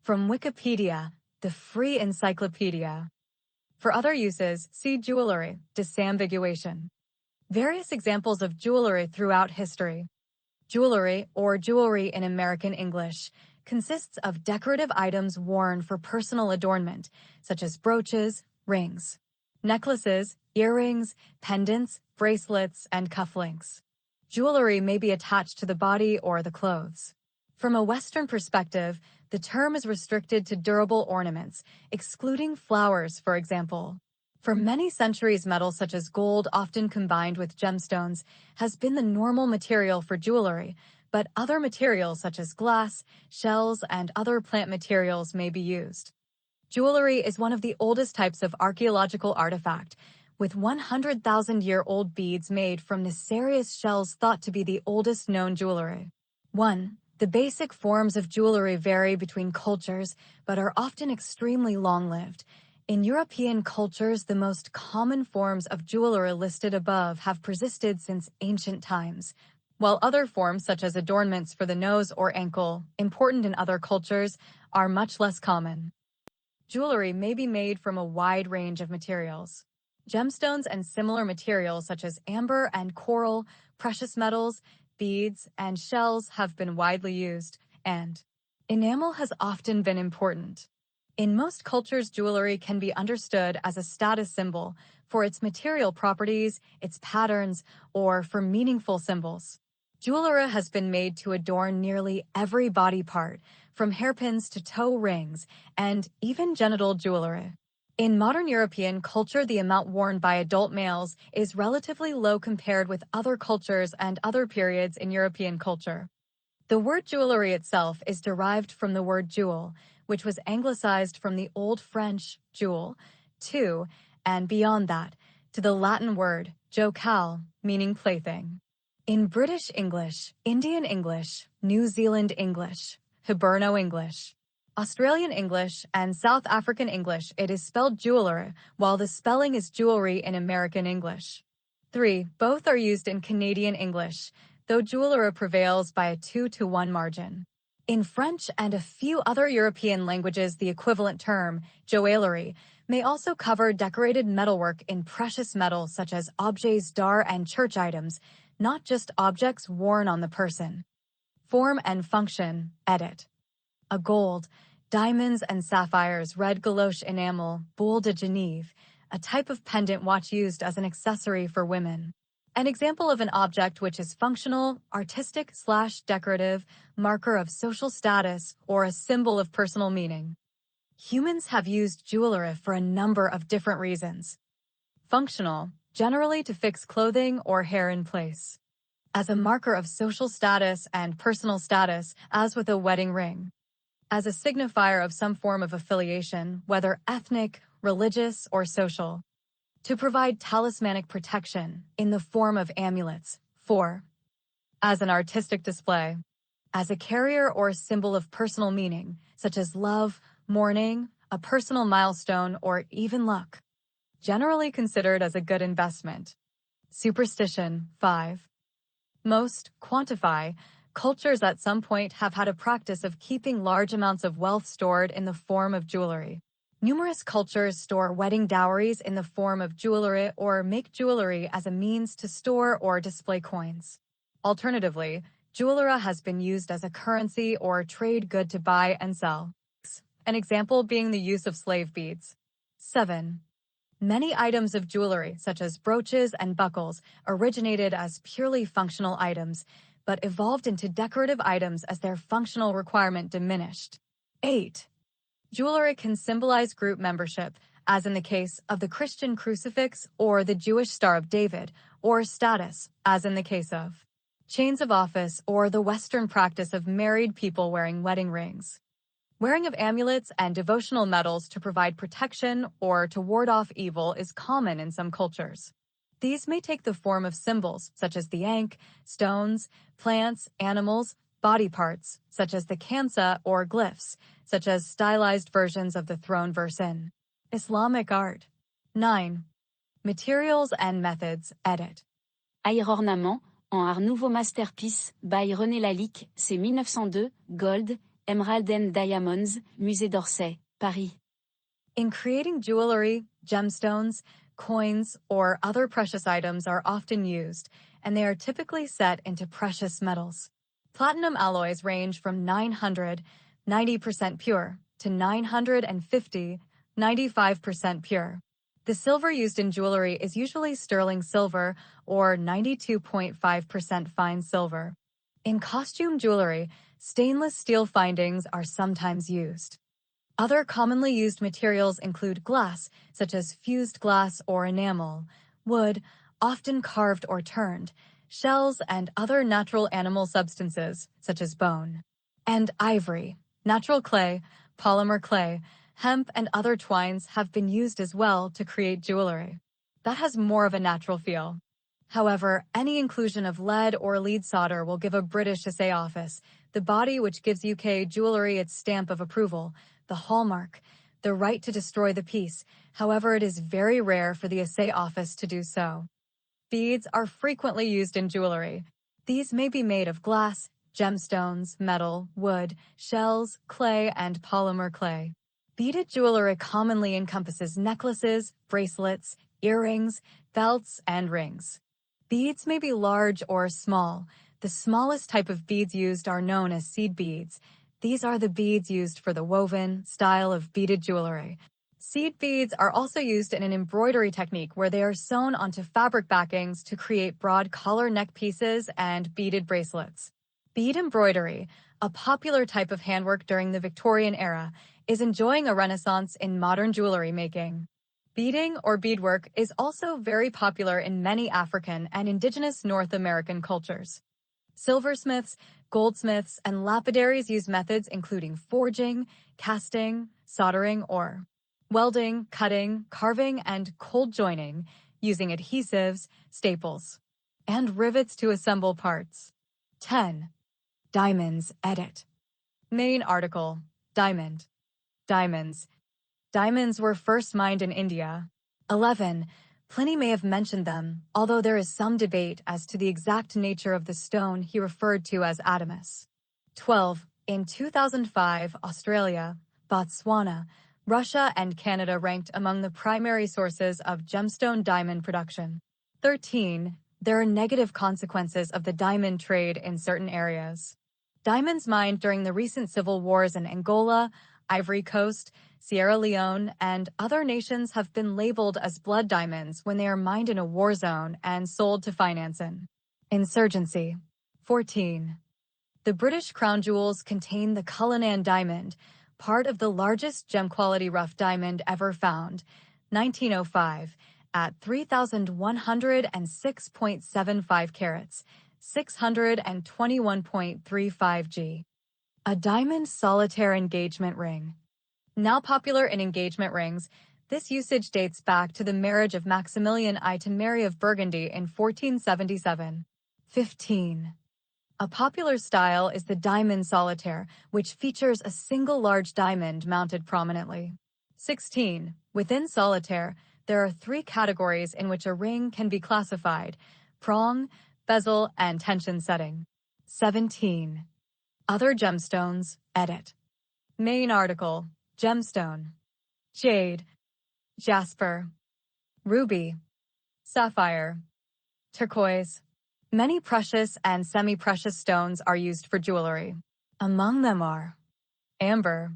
From Wikipedia, the free encyclopedia. For other uses, see jewelry, disambiguation. Various examples of jewelry throughout history. Jewelry, or jewelry in American English, consists of decorative items worn for personal adornment, such as brooches, rings, necklaces, earrings, pendants, bracelets, and cufflinks. Jewelry may be attached to the body or the clothes. From a Western perspective, the term is restricted to durable ornaments, excluding flowers, for example. For many centuries, metal such as gold, often combined with gemstones, has been the normal material for jewelry, but other materials such as glass, shells, and other plant materials may be used. Jewelry is one of the oldest types of archaeological artifact, with 100,000-year-old beads made from Necarious shells thought to be the oldest known jewelry. 1. The basic forms of jewelry vary between cultures, but are often extremely long-lived. In European cultures, the most common forms of jewelry listed above have persisted since ancient times, while other forms such as adornments for the nose or ankle, important in other cultures, are much less common. Jewelry may be made from a wide range of materials. Gemstones and similar materials such as amber and coral, precious metals, beads, and shells have been widely used, and enamel has often been important. In most cultures, jewelry can be understood as a status symbol for its material properties, its patterns, or for meaningful symbols. Jewelry has been made to adorn nearly every body part, from hairpins to toe rings, and even genital jewelry. In modern European culture, the amount worn by adult males is relatively low compared with other cultures and other periods in European culture. The word jewelry itself is derived from the word jewel, which was anglicized from the Old French jewel, to, and beyond that, to the Latin word jocale, meaning plaything. In British English, Indian English, New Zealand English, Hiberno English, Australian English, and South African English, it is spelled jewelry, while the spelling is jewelry in American English. 3. Both are used in Canadian English, though jewelry prevails by a 2-to-1 margin. In French and a few other European languages, the equivalent term, joaillerie, may also cover decorated metalwork in precious metals such as objets d'art and church items, not just objects worn on the person. Form and function, edit. A gold, diamonds and sapphires, red galoche enamel, boule de Genève, a type of pendant watch used as an accessory for women. An example of an object which is functional, artistic/decorative, marker of social status, or a symbol of personal meaning. Humans have used jewelry for a number of different reasons. Functional, generally to fix clothing or hair in place. As a marker of social status and personal status, as with a wedding ring. As a signifier of some form of affiliation, whether ethnic, religious, or social. To provide talismanic protection in the form of amulets. 4. As an artistic display. As a carrier or symbol of personal meaning, such as love, mourning, a personal milestone, or even luck. Generally considered as a good investment. Superstition. 5. Most, quantify, cultures at some point have had a practice of keeping large amounts of wealth stored in the form of jewelry. Numerous cultures store wedding dowries in the form of jewelry or make jewelry as a means to store or display coins. Alternatively, jewelry has been used as a currency or trade good to buy and sell. An example being the use of slave beads. 7. Many items of jewelry, such as brooches and buckles, originated as purely functional items, but evolved into decorative items as their functional requirement diminished. 8. Jewelry can symbolize group membership, as in the case of the Christian crucifix or the Jewish Star of David, or status, as in the case of chains of office or the Western practice of married people wearing wedding rings. Wearing of amulets and devotional medals to provide protection or to ward off evil is common in some cultures. These may take the form of symbols, such as the ankh, stones, plants, animals, body parts, such as the khamsa, or glyphs, such as stylized versions of the throne verse in Islamic art. 9. Materials and methods, edit. Air ornament, en art nouveau masterpiece, by René Lalique, c'est 1902, gold, Emerald and Diamonds, Musée d'Orsay, Paris. In creating jewelry, gemstones, coins, or other precious items are often used, and they are typically set into precious metals. Platinum alloys range from 900, 90% pure, to 950, 95% pure. The silver used in jewelry is usually sterling silver or 92.5% fine silver. In costume jewelry, stainless steel findings are sometimes used. Other commonly used materials include glass, such as fused glass or enamel, wood, often carved or turned, shells, and other natural animal substances, such as bone, and ivory. Natural clay, polymer clay, hemp, and other twines have been used as well to create jewelry. That has more of a natural feel. However, any inclusion of lead or lead solder will give a British Assay Office, the body which gives UK jewelry its stamp of approval, the hallmark, the right to destroy the piece. However, it is very rare for the Assay Office to do so. Beads are frequently used in jewelry. These may be made of glass, gemstones, metal, wood, shells, clay, and polymer clay. Beaded jewelry commonly encompasses necklaces, bracelets, earrings, belts, and rings. Beads may be large or small. The smallest type of beads used are known as seed beads. These are the beads used for the woven style of beaded jewelry. Seed beads are also used in an embroidery technique where they are sewn onto fabric backings to create broad collar neck pieces and beaded bracelets. Bead embroidery, a popular type of handwork during the Victorian era, is enjoying a renaissance in modern jewelry making. Beading or beadwork is also very popular in many African and indigenous North American cultures. Silversmiths, goldsmiths, and lapidaries use methods including forging, casting, soldering, or welding, cutting, carving, and cold joining, using adhesives, staples, and rivets to assemble parts. 10. Diamonds, edit. Main article, Diamond. Diamonds. Diamonds were first mined in India. 11. Pliny may have mentioned them, although there is some debate as to the exact nature of the stone he referred to as adamas. 12. In 2005, Australia, Botswana, Russia, and Canada ranked among the primary sources of gemstone diamond production. 13. There are negative consequences of the diamond trade in certain areas. Diamonds mined during the recent civil wars in Angola, Ivory Coast, Sierra Leone, and other nations have been labeled as blood diamonds when they are mined in a war zone and sold to financing. Insurgency. 14. The British crown jewels contain the Cullinan diamond, part of the largest gem-quality rough diamond ever found, 1905, at 3,106.75 carats, 621.35 G. A diamond solitaire engagement ring. Now popular in engagement rings, this usage dates back to the marriage of Maximilian I to Mary of Burgundy in 1477. 15. A popular style is the diamond solitaire, which features a single large diamond mounted prominently. 16. Within solitaire, there are 3 categories in which a ring can be classified: prong, bezel, and tension setting. 17. Other gemstones, edit. Main article, gemstone. Jade, jasper, ruby, sapphire, turquoise. Many precious and semi-precious stones are used for jewelry. Among them are amber.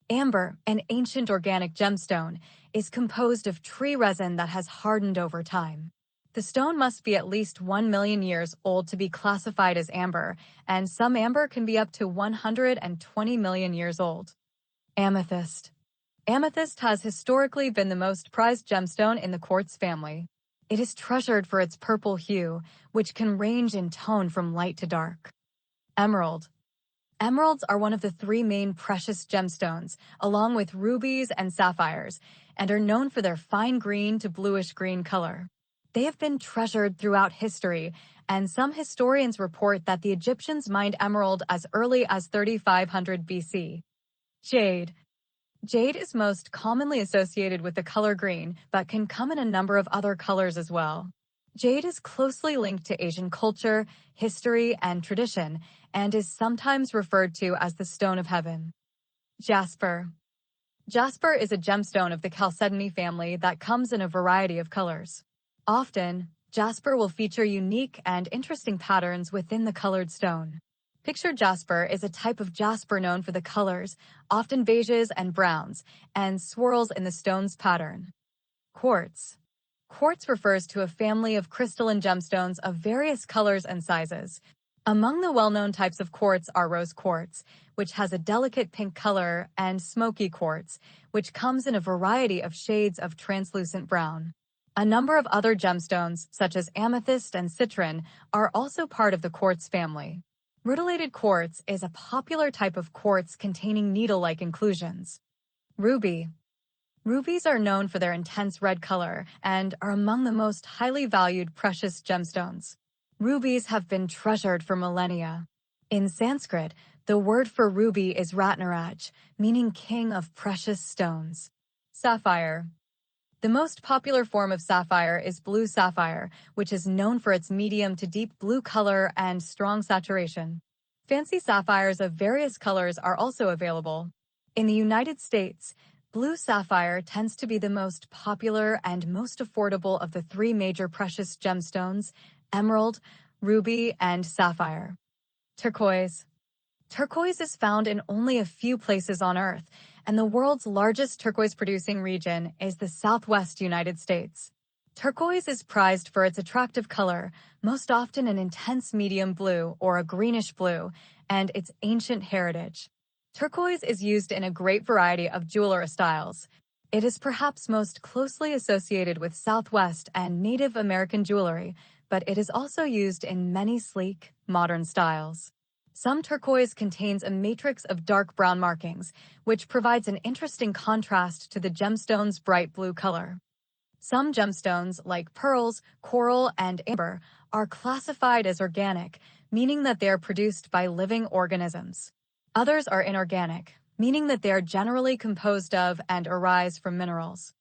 Amber, an ancient organic gemstone, is composed of tree resin that has hardened over time. The stone must be at least 1 million years old to be classified as amber, and some amber can be up to 120 million years old. Amethyst. Amethyst has historically been the most prized gemstone in the quartz family. It is treasured for its purple hue, which can range in tone from light to dark. Emerald. Emeralds are one of the 3 main precious gemstones, along with rubies and sapphires, and are known for their fine green to bluish-green color. They have been treasured throughout history, and some historians report that the Egyptians mined emerald as early as 3500 BC. Jade. Jade is most commonly associated with the color green, but can come in a number of other colors as well. Jade is closely linked to Asian culture, history, and tradition, and is sometimes referred to as the stone of heaven. Jasper. Jasper is a gemstone of the chalcedony family that comes in a variety of colors. Often, jasper will feature unique and interesting patterns within the colored stone. Pictured jasper is a type of jasper known for the colors, often beiges and browns, and swirls in the stone's pattern. Quartz. Quartz refers to a family of crystalline gemstones of various colors and sizes. Among the well-known types of quartz are rose quartz, which has a delicate pink color, and smoky quartz, which comes in a variety of shades of translucent brown. A number of other gemstones, such as amethyst and citron, are also part of the quartz family. Rutilated quartz is a popular type of quartz containing needle-like inclusions. Ruby. Rubies are known for their intense red color and are among the most highly valued precious gemstones. Rubies have been treasured for millennia. In Sanskrit, the word for ruby is Ratnaraj, meaning king of precious stones. Sapphire. The most popular form of sapphire is blue sapphire, which is known for its medium to deep blue color and strong saturation. Fancy sapphires of various colors are also available. In the United States, blue sapphire tends to be the most popular and most affordable of the three major precious gemstones: emerald, ruby, and sapphire. Turquoise. Turquoise is found in only a few places on Earth, and the world's largest turquoise-producing region is the Southwest United States. Turquoise is prized for its attractive color, most often an intense medium blue or a greenish blue, and its ancient heritage. Turquoise is used in a great variety of jeweler styles. It is perhaps most closely associated with Southwest and Native American jewelry, but it is also used in many sleek, modern styles. Some turquoise contains a matrix of dark brown markings, which provides an interesting contrast to the gemstone's bright blue color. Some gemstones, like pearls, coral, and amber, are classified as organic, meaning that they are produced by living organisms. Others are inorganic, meaning that they are generally composed of and arise from minerals.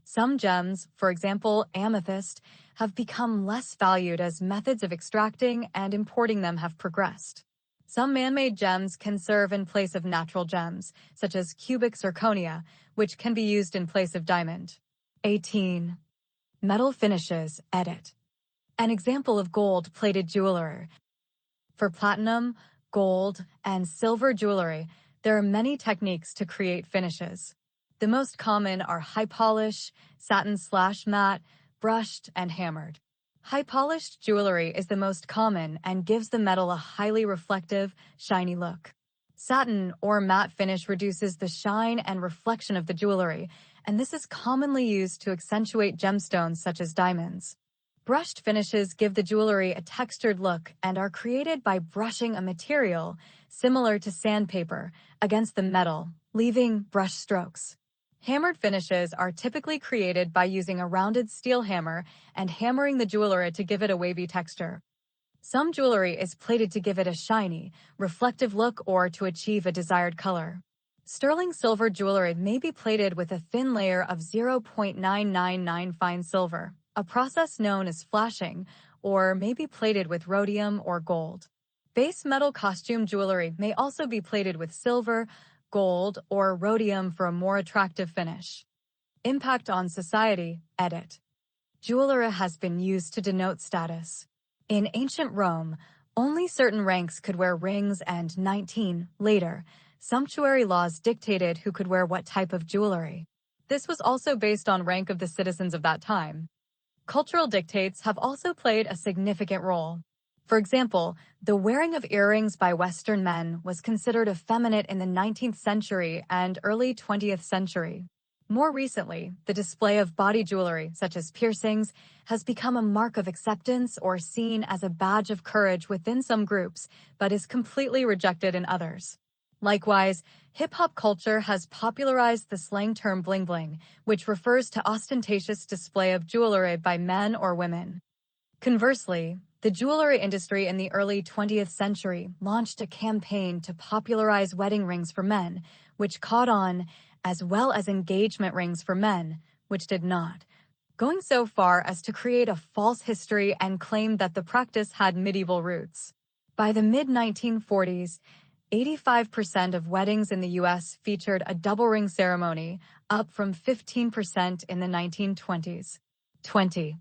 Some gems, for example amethyst, have become less valued as methods of extracting and importing them have progressed. Some man-made gems can serve in place of natural gems, such as cubic zirconia, which can be used in place of diamond. 18. Metal finishes, edit. An example of gold-plated jewelry. For platinum, gold, and silver jewelry, there are many techniques to create finishes. The most common are high polish, satin/matte, brushed, and hammered. High polished jewelry is the most common and gives the metal a highly reflective, shiny look. Satin or matte finish reduces the shine and reflection of the jewelry, and this is commonly used to accentuate gemstones such as diamonds. Brushed finishes give the jewelry a textured look and are created by brushing a material, similar to sandpaper, against the metal, leaving brush strokes. Hammered finishes are typically created by using a rounded steel hammer and hammering the jewelry to give it a wavy texture. Some jewelry is plated to give it a shiny, reflective look or to achieve a desired color. Sterling silver jewelry may be plated with a thin layer of 0.999 fine silver, a process known as flashing, or may be plated with rhodium or gold. Base metal costume jewelry may also be plated with silver, gold, or rhodium for a more attractive finish. Impact on society, edit. Jewelry has been used to denote status. In ancient Rome, only certain ranks could wear rings, and 19, later, sumptuary laws dictated who could wear what type of jewelry. This was also based on rank of the citizens of that time. Cultural dictates have also played a significant role. For example, the wearing of earrings by Western men was considered effeminate in the 19th century and early 20th century. More recently, the display of body jewelry, such as piercings, has become a mark of acceptance or seen as a badge of courage within some groups, but is completely rejected in others. Likewise, hip-hop culture has popularized the slang term bling bling, which refers to ostentatious display of jewelry by men or women. Conversely, the jewelry industry in the early 20th century launched a campaign to popularize wedding rings for men, which caught on, as well as engagement rings for men, which did not. going so far as to create a false history and claim that the practice had medieval roots. By the mid-1940s, 85% of weddings in the U.S. featured a double ring ceremony, up from 15% in the 1920s. 20.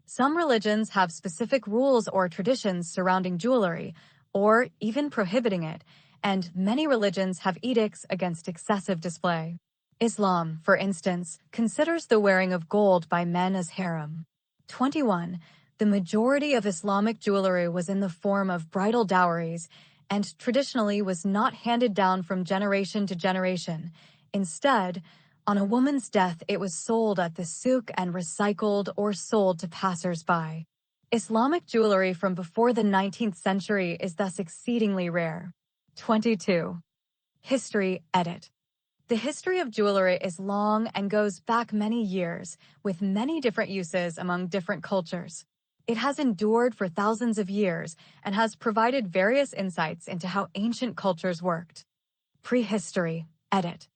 Some religions have specific rules or traditions surrounding jewelry, or even prohibiting it, and many religions have edicts against excessive display. Islam, for instance, considers the wearing of gold by men as haram. 21. The majority of Islamic jewelry was in the form of bridal dowries and traditionally was not handed down from generation to generation. Instead, on a woman's death, it was sold at the souk and recycled or sold to passers-by. Islamic jewelry from before the 19th century is thus exceedingly rare. 22. History edit. The history of jewelry is long and goes back many years, with many different uses among different cultures. It has endured for thousands of years and has provided various insights into how ancient cultures worked. Prehistory edit.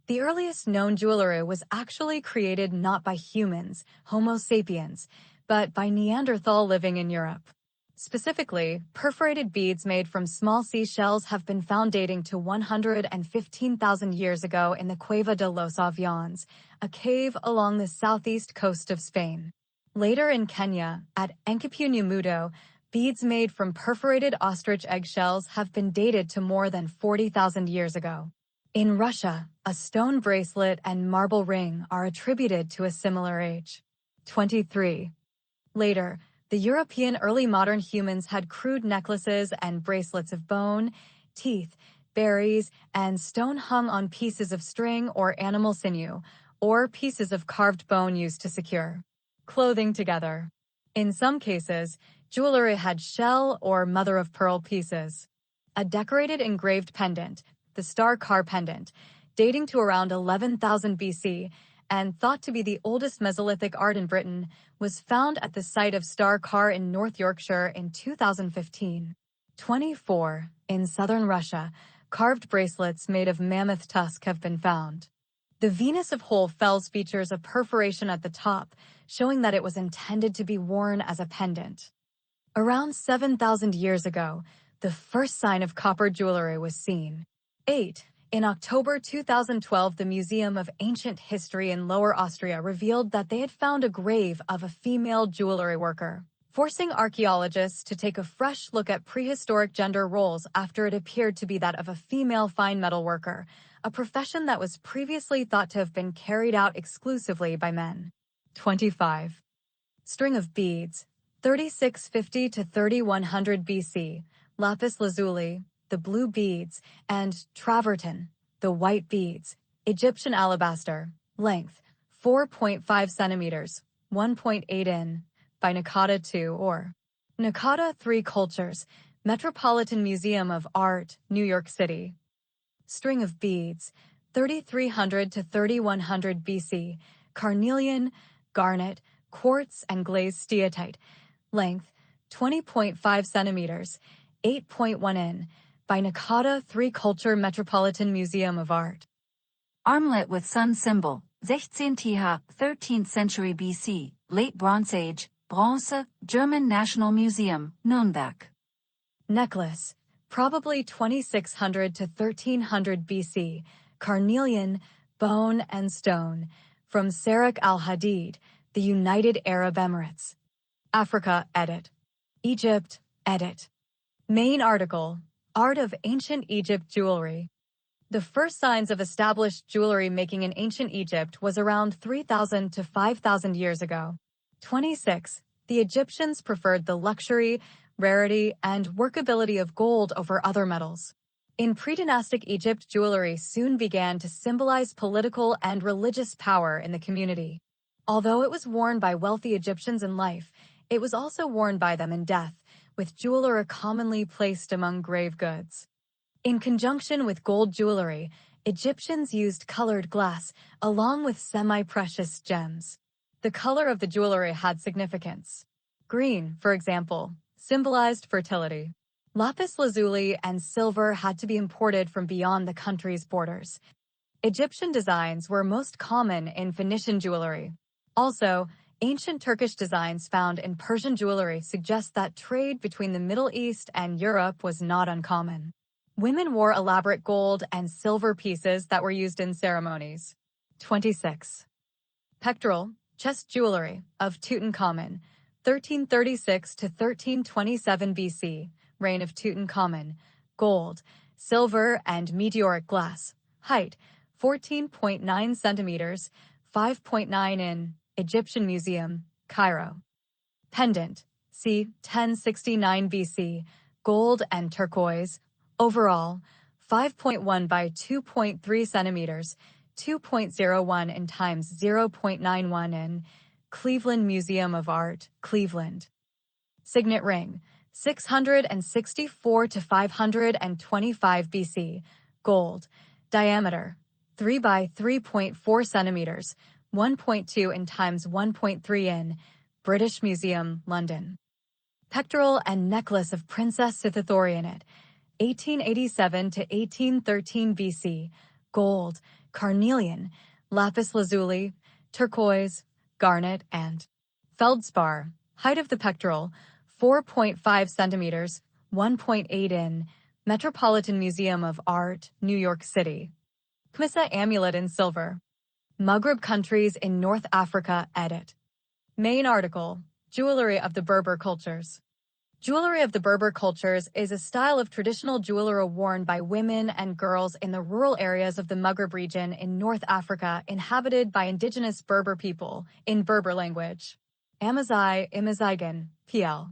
The earliest known jewelry was actually created not by humans, Homo sapiens, but by Neanderthal living in Europe. Specifically, perforated beads made from small seashells have been found dating to 115,000 years ago in the Cueva de los Avianes, a cave along the southeast coast of Spain. Later in Kenya, at Enkipunyumudo, beads made from perforated ostrich eggshells have been dated to more than 40,000 years ago. In Russia, a stone bracelet and marble ring are attributed to a similar age. 23. Later, the European early modern humans had crude necklaces and bracelets of bone, teeth, berries, and stone hung on pieces of string or animal sinew, or pieces of carved bone used to secure clothing together. In some cases, jewelry had shell or mother-of-pearl pieces. A decorated engraved pendant, the Star Car pendant, dating to around 11,000 BC, and thought to be the oldest Mesolithic art in Britain, was found at the site of Star Car in North Yorkshire in 2015. 24. In southern Russia, carved bracelets made of mammoth tusk have been found. The Venus of Whole Fells features a perforation at the top, showing that it was intended to be worn as a pendant. Around 7,000 years ago, the first sign of copper jewelry was seen. 8. In October 2012, the Museum of Ancient History in Lower Austria revealed that they had found a grave of a female jewelry worker, forcing archaeologists to take a fresh look at prehistoric gender roles after it appeared to be that of a female fine metal worker, a profession that was previously thought to have been carried out exclusively by men. 25. String of beads, 3650 to 3100 BC, lapis lazuli, the blue beads, and travertine, the white beads, Egyptian alabaster, length 4.5 centimeters, 1.8 in, by Nakata 2 or Nakata 3 Cultures, Metropolitan Museum of Art, New York City. String of beads, 3300 to 3100 BC, carnelian, garnet, quartz, and glazed steatite, length 20.5 centimeters, 8.1 in, by Nakata 3 Culture Metropolitan Museum of Art. Armlet with sun symbol, 16 th, 13th century BC, late Bronze Age, Bronze, German National Museum, Nürnberg. Necklace, probably 2600 to 1300 BC, carnelian, bone, and stone, from Sarak al-Hadid, the United Arab Emirates. Africa edit. Egypt edit. Main article, Art of Ancient Egypt Jewelry. The first signs of established jewelry making in ancient Egypt was around 3,000 to 5,000 years ago. 26. The Egyptians preferred the luxury, rarity, and workability of gold over other metals. In pre-dynastic Egypt, jewelry soon began to symbolize political and religious power in the community. Although it was worn by wealthy Egyptians in life, it was also worn by them in death, with jewelry commonly placed among grave goods. In conjunction with gold jewelry, Egyptians used colored glass, along with semi-precious gems. The color of the jewelry had significance. Green, for example, symbolized fertility. Lapis lazuli and silver had to be imported from beyond the country's borders. Egyptian designs were most common in Phoenician jewelry. Also, Ancient Turkish designs found in Persian jewelry suggest that trade between the Middle East and Europe was not uncommon. Women wore elaborate gold and silver pieces that were used in ceremonies. 26. Pectoral, chest jewelry of Tutankhamun, 1336 to 1327 BC, reign of Tutankhamun, gold, silver, and meteoric glass, height 14.9 centimeters, 5.9 in, Egyptian Museum, Cairo. Pendant, c. 1069 BC, gold and turquoise, overall, 5.1 by 2.3 centimeters, 2.01 in times 0.91 in, Cleveland Museum of Art, Cleveland. Signet ring, 664 to 525 BC, gold, diameter, 3 by 3.4 centimeters, 1.2 in times 1.3 in, British Museum, London. Pectoral and necklace of Princess Sithithorianate, 1887 to 1813 BC, gold, carnelian, lapis lazuli, turquoise, garnet, and feldspar. Height of the pectoral, 4.5 centimeters, 1.8 in, Metropolitan Museum of Art, New York City. Kmissa amulet in silver. Maghreb countries in North Africa edit. Main article, Jewelry of the Berber Cultures. Jewelry of the Berber cultures is a style of traditional jewelry worn by women and girls in the rural areas of the Maghreb region in North Africa inhabited by indigenous Berber people in Berber language. Amazigh Imazighan, PL.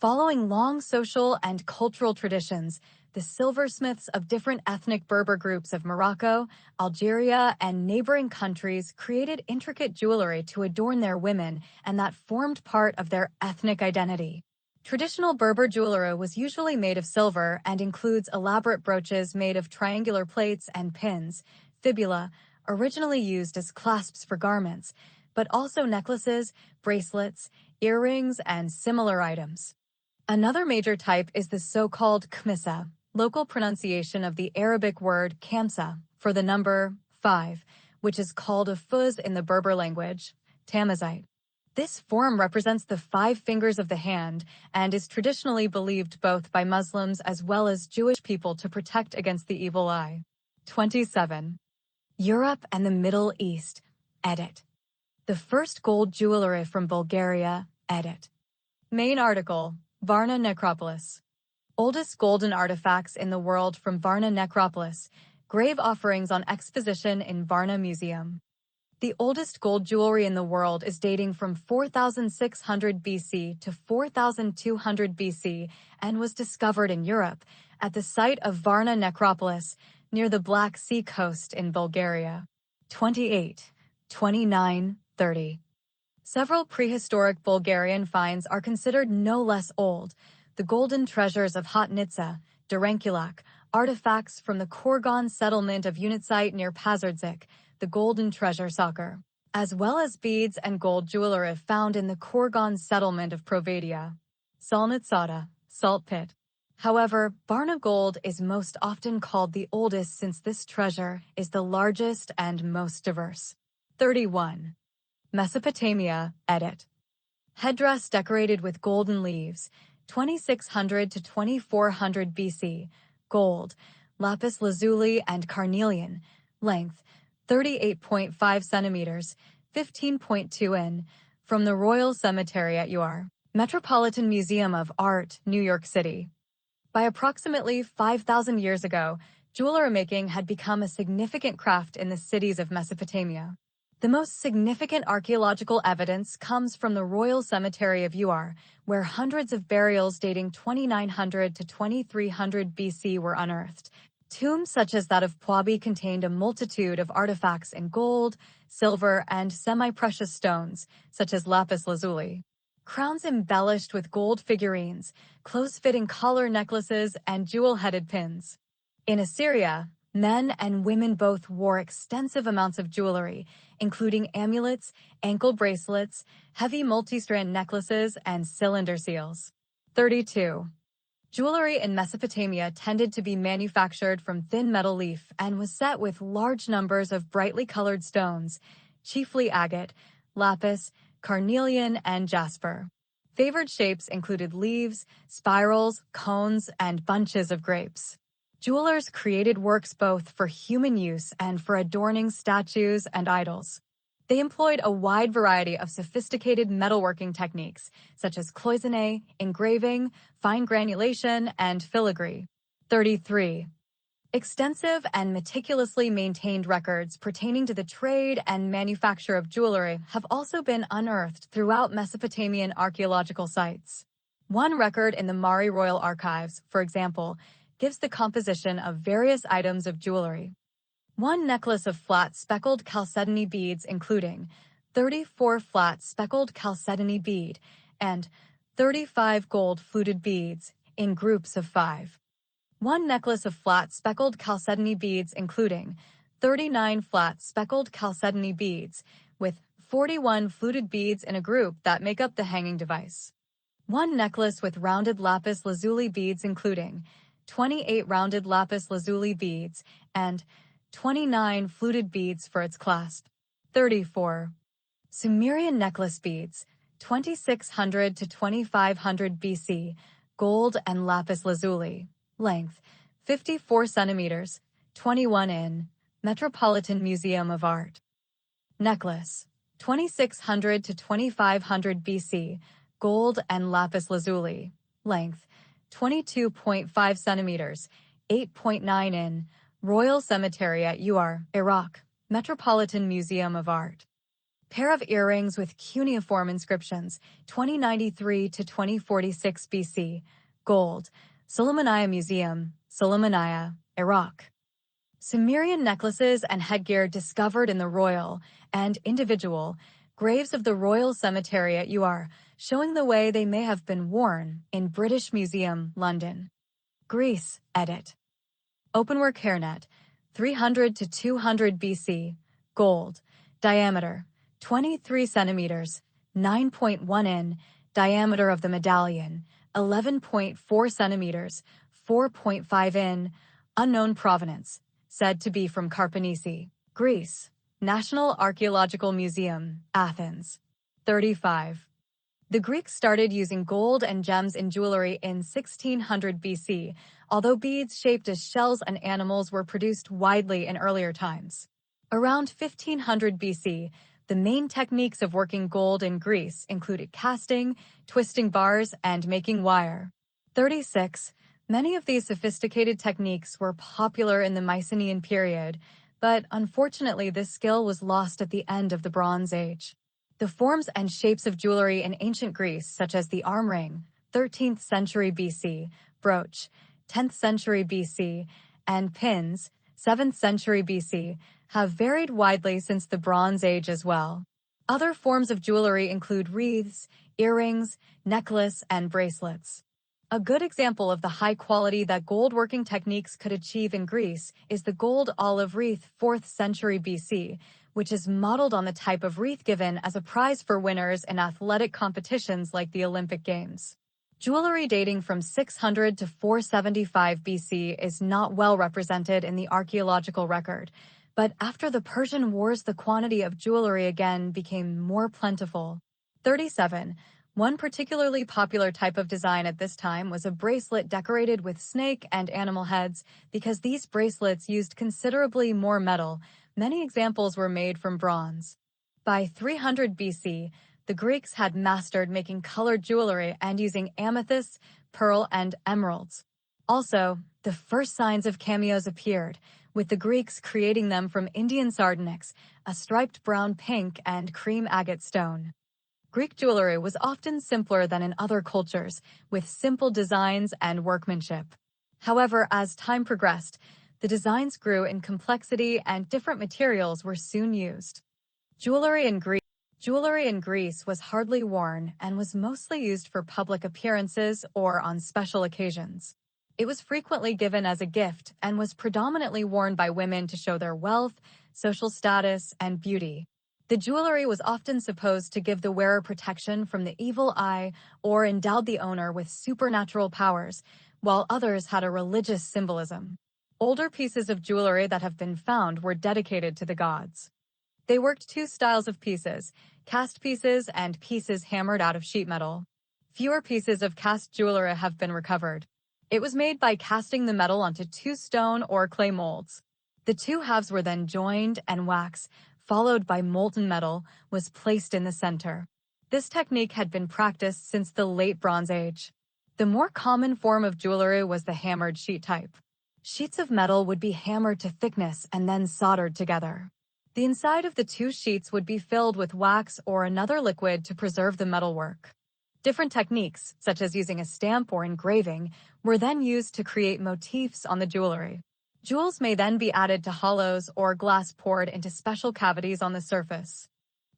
Following long social and cultural traditions, the silversmiths of different ethnic Berber groups of Morocco, Algeria, and neighboring countries created intricate jewelry to adorn their women, and that formed part of their ethnic identity. Traditional Berber jewelry was usually made of silver and includes elaborate brooches made of triangular plates and pins, fibula, originally used as clasps for garments, but also necklaces, bracelets, earrings, and similar items. Another major type is the so-called kmissa, local pronunciation of the Arabic word khamsa for the number 5, which is called a fuz in the Berber language, Tamazight. This form represents the 5 fingers of the hand and is traditionally believed both by Muslims as well as Jewish people to protect against the evil eye. 27. Europe and the Middle East, edit. The first gold jewelry from Bulgaria, edit. Main article, Varna Necropolis. Oldest golden artifacts in the world from Varna Necropolis, grave offerings on exposition in Varna Museum. The oldest gold jewelry in the world is dating from 4600 BC to 4200 BC and was discovered in Europe at the site of Varna Necropolis near the Black Sea coast in Bulgaria. 28, 29, 30. Several prehistoric Bulgarian finds are considered no less old. The golden treasures of Hotnitsa, Derenkulak, artifacts from the Korgon settlement of Unitsite near Pazardzik, the Golden Treasure Soccer, as well as beads and gold jewelry found in the Korgon settlement of Provadia. Salnitsada, salt pit. However, Varna gold is most often called the oldest since this treasure is the largest and most diverse. 31. Mesopotamia, edit. Headdress decorated with golden leaves, 2600 to 2400 BC, gold, lapis lazuli and carnelian, length, 38.5 centimeters, 15.2 in, from the Royal Cemetery at UR, Metropolitan Museum of Art, New York City. By approximately 5,000 years ago, jewelry making had become a significant craft in the cities of Mesopotamia. The most significant archaeological evidence comes from the Royal Cemetery of UR, where hundreds of burials dating 2900 to 2300 BC were unearthed. Tombs such as that of Pwabi contained a multitude of artifacts in gold, silver, and semi-precious stones, such as lapis lazuli. Crowns embellished with gold figurines, close-fitting collar necklaces, and jewel-headed pins. In Assyria, men and women both wore extensive amounts of jewelry, including amulets, ankle bracelets, heavy multi-strand necklaces, and cylinder seals. 32. Jewelry in Mesopotamia tended to be manufactured from thin metal leaf and was set with large numbers of brightly colored stones, chiefly agate, lapis, carnelian, and jasper. Favored shapes included leaves, spirals, cones, and bunches of grapes. Jewelers created works both for human use and for adorning statues and idols. They employed a wide variety of sophisticated metalworking techniques, such as cloisonné, engraving, fine granulation, and filigree. 33. Extensive and meticulously maintained records pertaining to the trade and manufacture of jewelry have also been unearthed throughout Mesopotamian archaeological sites. One record in the Mari Royal Archives, for example, gives the composition of various items of jewelry. One necklace of flat speckled chalcedony beads including 34 flat speckled chalcedony bead and 35 gold fluted beads in groups of 5. One necklace of flat speckled chalcedony beads including 39 flat speckled chalcedony beads with 41 fluted beads in a group that make up the hanging device. One necklace with rounded lapis lazuli beads including 28 rounded lapis lazuli beads and 29 fluted beads for its clasp. 34. Sumerian necklace beads, 2600 to 2500 BC, gold and lapis lazuli. Length, 54 centimeters, 21 in, Metropolitan Museum of Art. Necklace, 2600 to 2500 BC, gold and lapis lazuli. Length, 22.5 centimeters, 8.9 in, Royal Cemetery at Ur, Iraq, Metropolitan Museum of Art. Pair of earrings with cuneiform inscriptions, 2093 to 2046 BC, gold, Sulaymaniyah Museum, Sulaymaniyah, Iraq. Sumerian necklaces and headgear discovered in the royal and individual graves of the Royal Cemetery at Ur, showing the way they may have been worn in British Museum, London. Greece, edit. Openwork hairnet, 300 to 200 BC, gold, diameter, 23 centimeters, 9.1 in, diameter of the medallion, 11.4 centimeters, 4.5 in, unknown provenance, said to be from Karpanisi, Greece. National Archaeological Museum, Athens. 35. The Greeks started using gold and gems in jewelry in 1600 BC, although beads shaped as shells and animals were produced widely in earlier times. Around 1500 BC, the main techniques of working gold in Greece included casting, twisting bars, and making wire. 36. Many of these sophisticated techniques were popular in the Mycenaean period, but unfortunately this skill was lost at the end of the Bronze Age. The forms and shapes of jewelry in ancient Greece, such as the arm ring, 13th century BC, brooch, 10th century BC, and pins, 7th century BC, have varied widely since the Bronze Age as well. Other forms of jewelry include wreaths, earrings, necklace, and bracelets. A good example of the high quality that gold working techniques could achieve in Greece is the gold olive wreath 4th century BC, which is modeled on the type of wreath given as a prize for winners in athletic competitions like the Olympic Games. Jewelry dating from 600 to 475 BC is not well represented in the archaeological record, but after the Persian Wars the quantity of jewelry again became more plentiful. 37. One particularly popular type of design at this time was a bracelet decorated with snake and animal heads because these bracelets used considerably more metal. Many examples were made from bronze. By 300 BC, the Greeks had mastered making colored jewelry and using amethysts, pearl, and emeralds. Also, the first signs of cameos appeared, with the Greeks creating them from Indian sardonyx, a striped brown pink and cream agate stone. Greek jewelry was often simpler than in other cultures, with simple designs and workmanship. However, as time progressed, the designs grew in complexity and different materials were soon used. Jewelry in Greece was hardly worn and was mostly used for public appearances or on special occasions. It was frequently given as a gift and was predominantly worn by women to show their wealth, social status, and beauty. The jewelry was often supposed to give the wearer protection from the evil eye or endowed the owner with supernatural powers, while others had a religious symbolism. Older pieces of jewelry that have been found were dedicated to the gods. They worked two styles of pieces, cast pieces and pieces hammered out of sheet metal. Fewer pieces of cast jewelry have been recovered. It was made by casting the metal onto two stone or clay molds. The two halves were then joined, and wax, followed by molten metal, was placed in the center. This technique had been practiced since the late Bronze Age. The more common form of jewelry was the hammered sheet type. Sheets of metal would be hammered to thickness and then soldered together. The inside of the two sheets would be filled with wax or another liquid to preserve the metalwork. Different techniques, such as using a stamp or engraving, were then used to create motifs on the jewelry. Jewels may then be added to hollows or glass poured into special cavities on the surface.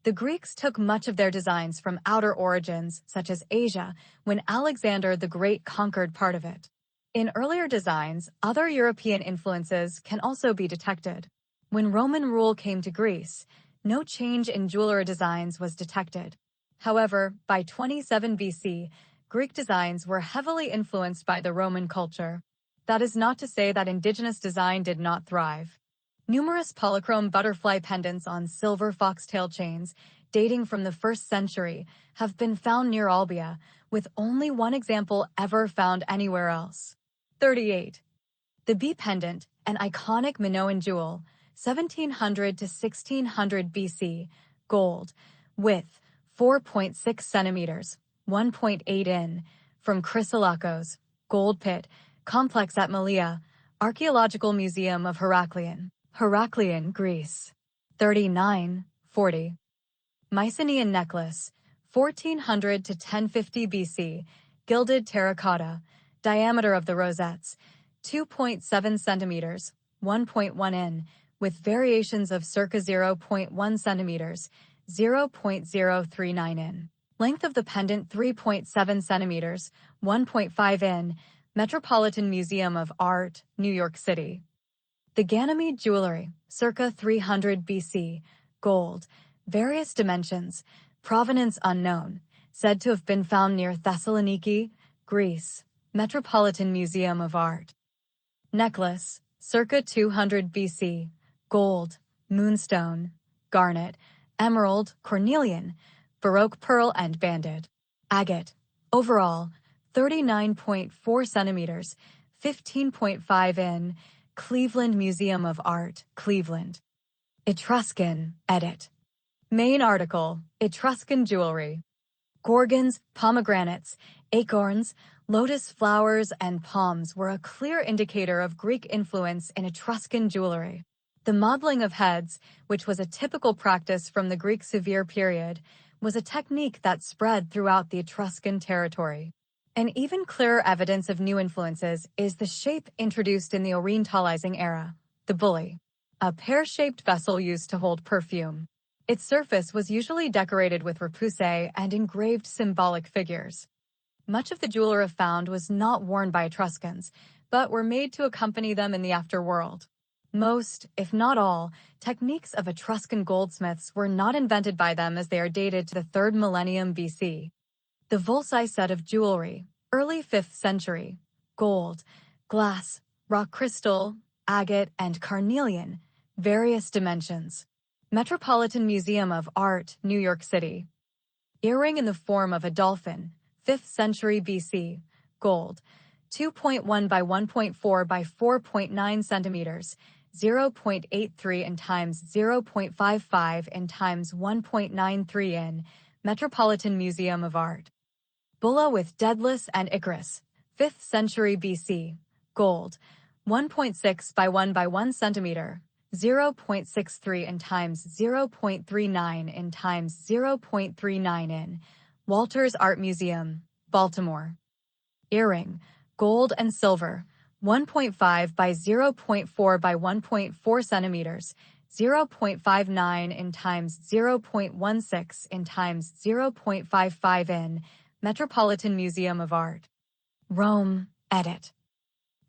The Greeks took much of their designs from outer origins, such as Asia, when Alexander the Great conquered part of it. In earlier designs, other European influences can also be detected. When Roman rule came to Greece, no change in jewelry designs was detected. However, by 27 BC, Greek designs were heavily influenced by the Roman culture. That is not to say that indigenous design did not thrive. Numerous polychrome butterfly pendants on silver foxtail chains, dating from the 1st century, have been found near Olbia, with only one example ever found anywhere else. 38. The bee pendant, an iconic Minoan jewel, 1700 to 1600 BC, gold, width 4.6 centimeters, 1.8 in, from Chrysolakos, gold pit, complex at Malia, Archaeological Museum of Heraklion, Greece. 39, 40. Mycenaean necklace, 1400 to 1050 BC, gilded terracotta, diameter of the rosettes, 2.7 centimeters, 1.1 in, with variations of circa 0.1 centimeters, 0.039 in. Length of the pendant 3.7 centimeters, 1.5 in, Metropolitan Museum of Art, New York City. The Ganymede jewelry, circa 300 BC, gold, various dimensions, provenance unknown, said to have been found near Thessaloniki, Greece, Metropolitan Museum of Art. Necklace, circa 200 BC, gold, moonstone, garnet, emerald, cornelian, baroque pearl and banded. Agate, overall, 39.4 centimeters, 15.5 in, Cleveland Museum of Art, Cleveland. Etruscan, edit. Main article, Etruscan jewelry. Gorgons, pomegranates, acorns, lotus flowers, and palms were a clear indicator of Greek influence in Etruscan jewelry. The modeling of heads, which was a typical practice from the Greek severe period, was a technique that spread throughout the Etruscan territory. An even clearer evidence of new influences is the shape introduced in the Orientalizing era, the bully, a pear-shaped vessel used to hold perfume. Its surface was usually decorated with repoussé and engraved symbolic figures. Much of the jewelry found was not worn by Etruscans, but were made to accompany them in the afterworld. Most, if not all, techniques of Etruscan goldsmiths were not invented by them, as they are dated to the 3rd millennium BC. The Volsci set of jewelry, early 5th century, gold, glass, rock crystal, agate, and carnelian, various dimensions. Metropolitan Museum of Art, New York City. Earring in the form of a dolphin, 5th century BC, gold, 2.1 by 1.4 by 4.9 centimeters, 0.83 in times 0.55 in times 1.93 in, Metropolitan Museum of Art. Bulla with Daedalus and Icarus, 5th century BC, gold, 1.6 by 1 by 1 centimeter, 0.63 in times 0.39 in times 0.39 in, Walters Art Museum, Baltimore. Earring, gold and silver, 1.5 by 0.4 by 1.4 centimeters, 0.59 in times 0.16 in times 0.55 in, Metropolitan Museum of Art. Rome, edit.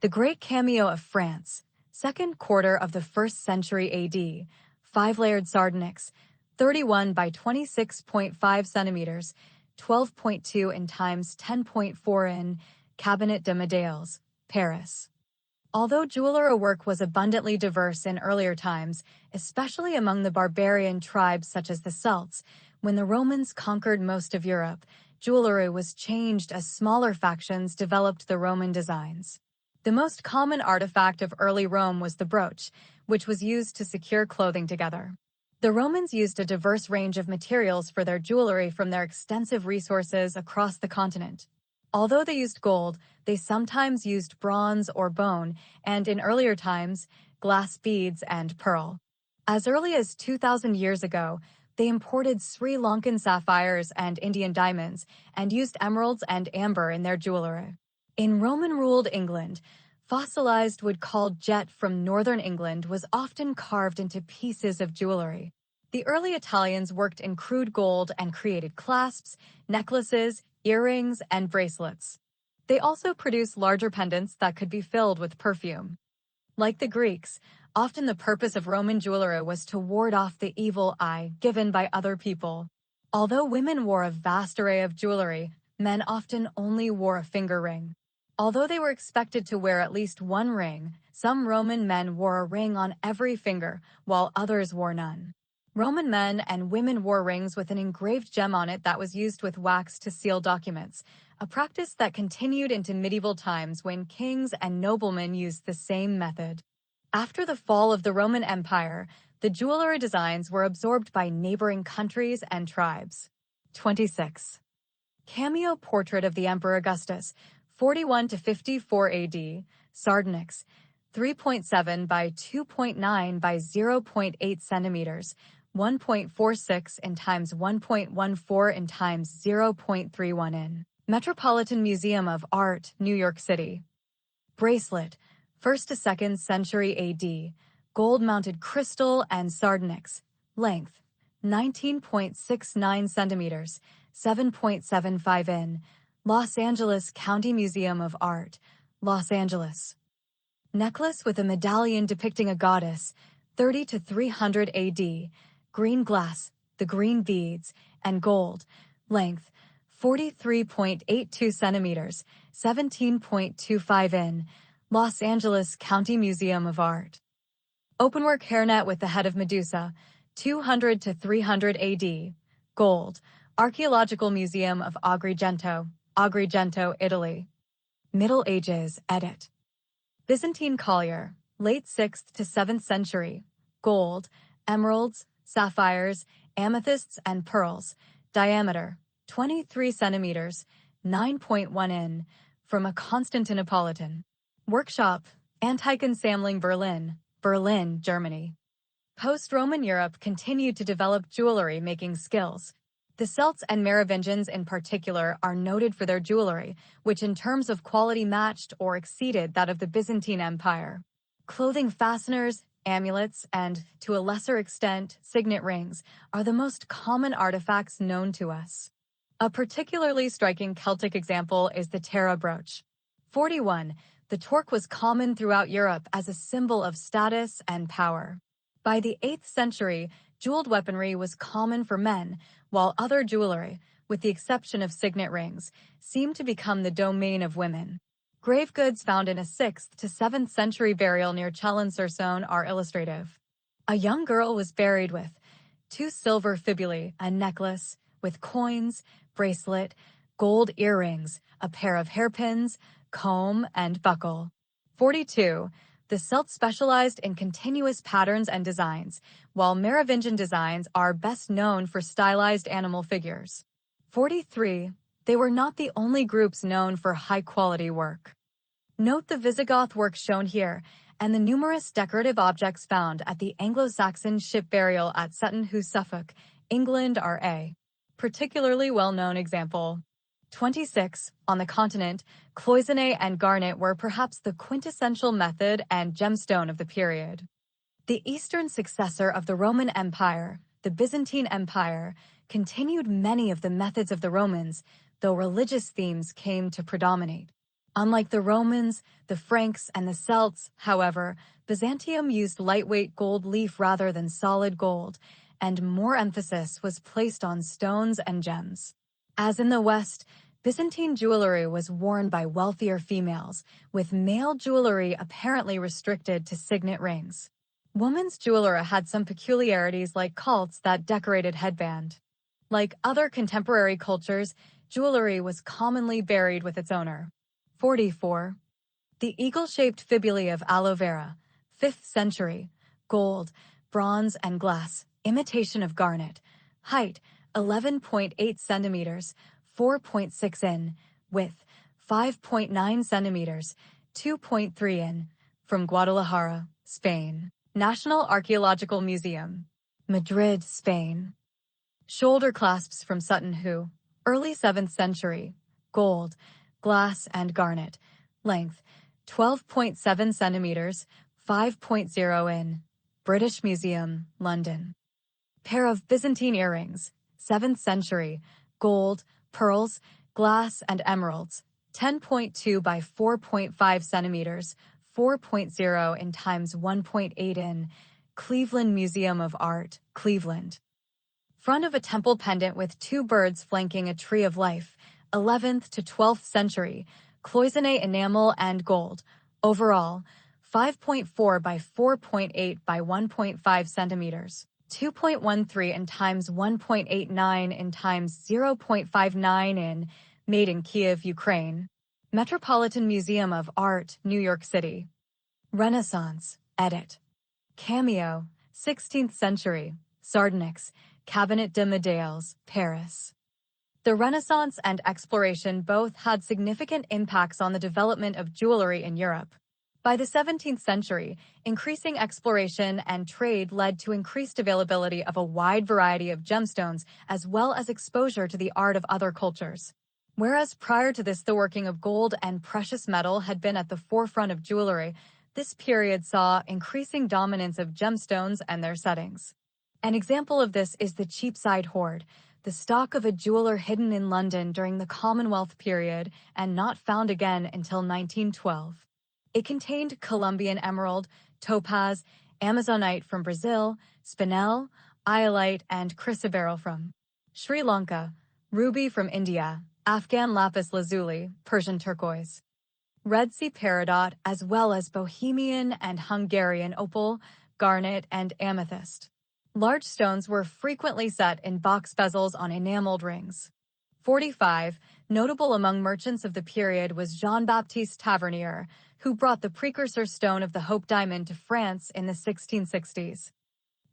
The Great Cameo of France, 2nd quarter of the 1st century AD, 5-layered sardonyx, 31 by 26.5 centimeters, 12.2 in times 10.4 in, Cabinet de Médailles, Paris. Although jewelry work was abundantly diverse in earlier times, especially among the barbarian tribes such as the Celts, when the Romans conquered most of Europe, jewelry was changed as smaller factions developed the Roman designs. The most common artifact of early Rome was the brooch, which was used to secure clothing together. The Romans used a diverse range of materials for their jewelry from their extensive resources across the continent. Although they used gold, they sometimes used bronze or bone, and in earlier times, glass beads and pearl. As early as 2,000 years ago, they imported Sri Lankan sapphires and Indian diamonds, and used emeralds and amber in their jewelry. In Roman-ruled England, fossilized wood called jet from northern England was often carved into pieces of jewelry. The early Italians worked in crude gold and created clasps, necklaces, earrings, and bracelets. They also produced larger pendants that could be filled with perfume. Like the Greeks, often the purpose of Roman jewelry was to ward off the evil eye given by other people. Although women wore a vast array of jewelry, men often only wore a finger ring. Although they were expected to wear at least one ring, some Roman men wore a ring on every finger, while others wore none. Roman men and women wore rings with an engraved gem on it that was used with wax to seal documents, a practice that continued into medieval times when kings and noblemen used the same method. After the fall of the Roman Empire, the jewelry designs were absorbed by neighboring countries and tribes. 26. Cameo portrait of the Emperor Augustus, 41 to 54 AD, sardonyx, 3.7 by 2.9 by 0.8 centimeters, 1.46 in times 1.14 in times 0.31 in. Metropolitan Museum of Art, New York City. Bracelet, 1st to 2nd century AD, gold-mounted crystal and sardonyx, length, 19.69 centimeters, 7.75 in, Los Angeles County Museum of Art, Los Angeles. Necklace with a medallion depicting a goddess, 30 to 300 AD, green glass, the green beads, and gold, length, 43.82 centimeters, 17.25 in, Los Angeles County Museum of Art. Openwork hairnet with the head of Medusa, 200 to 300 AD, gold, Archaeological Museum of Agrigento, Agrigento, Italy. Middle Ages, edit. Byzantine collier, late 6th to 7th century, gold, emeralds, sapphires, amethysts, and pearls, diameter, 23 centimeters, 9.1 in, from a Constantinopolitan. Workshop, Antique Ensamling Berlin, Berlin, Germany. Post-Roman Europe continued to develop jewelry-making skills. The Celts and Merovingians in particular are noted for their jewelry, which in terms of quality matched or exceeded that of the Byzantine Empire. Clothing fasteners, amulets, and, to a lesser extent, signet rings, are the most common artifacts known to us. A particularly striking Celtic example is the Tara brooch. 41. The torque was common throughout Europe as a symbol of status and power. By the 8th century, jeweled weaponry was common for men, while other jewelry, with the exception of signet rings, seemed to become the domain of women. Grave goods found in a 6th to 7th century burial near Chalon-sur-Saône are illustrative. A young girl was buried with 2 silver fibulae, a necklace, with coins, bracelet, gold earrings, a pair of hairpins, comb, and buckle. 42. The Celts specialized in continuous patterns and designs, while Merovingian designs are best known for stylized animal figures. 43. They were not the only groups known for high-quality work. Note the Visigoth work shown here, and the numerous decorative objects found at the Anglo-Saxon ship burial at Sutton Hoo, Suffolk, England are a particularly well-known example. 26. On the continent, cloisonné and garnet were perhaps the quintessential method and gemstone of the period. The eastern successor of the Roman Empire, the Byzantine Empire, continued many of the methods of the Romans, though religious themes came to predominate. Unlike the Romans, the Franks, and the Celts, however, Byzantium used lightweight gold leaf rather than solid gold, and more emphasis was placed on stones and gems. As in the West, Byzantine jewelry was worn by wealthier females, with male jewelry apparently restricted to signet rings. Women's jewelry had some peculiarities like cults that decorated headband. Like other contemporary cultures, jewelry was commonly buried with its owner. 44. The eagle-shaped fibulae of aloe vera, 5th century, gold, bronze and glass, imitation of garnet, height 11.8 centimeters, 4.6 in, width 5.9 centimeters, 2.3 in, from Guadalajara, Spain. National Archaeological Museum, Madrid, Spain. Shoulder clasps from Sutton Hoo, early 7th century, gold, glass and garnet, length 12.7 centimeters, 5.0 in, British Museum, London. Pair of Byzantine earrings, 7th century, gold, pearls, glass and emeralds, 10.2 by 4.5 centimeters, 4.0 in times 1.8 in, Cleveland Museum of Art, Cleveland. Front of a temple pendant with 2 birds flanking a tree of life, 11th to 12th century, cloisonné enamel and gold. Overall, 5.4 by 4.8 by 1.5 centimeters, 2.13 in times 1.89 in times 0.59 in, made in Kiev, Ukraine. Metropolitan Museum of Art, New York City. Renaissance, edit. Cameo, 16th century, Sardonyx, Cabinet de Médailles, Paris. The Renaissance and exploration both had significant impacts on the development of jewelry in Europe. By the 17th century, increasing exploration and trade led to increased availability of a wide variety of gemstones as well as exposure to the art of other cultures. Whereas prior to this the working of gold and precious metal had been at the forefront of jewelry, this period saw increasing dominance of gemstones and their settings. An example of this is the Cheapside hoard, the stock of a jeweler hidden in London during the Commonwealth period and not found again until 1912. It contained Colombian emerald, topaz, amazonite from Brazil, spinel, iolite, and chrysoberyl from Sri Lanka, ruby from India, Afghan lapis lazuli, Persian turquoise, Red Sea peridot, as well as Bohemian and Hungarian opal, garnet, and amethyst. Large stones were frequently set in box bezels on enameled rings. 45. Notable among merchants of the period was Jean-Baptiste Tavernier, who brought the precursor stone of the Hope diamond to France in the 1660s.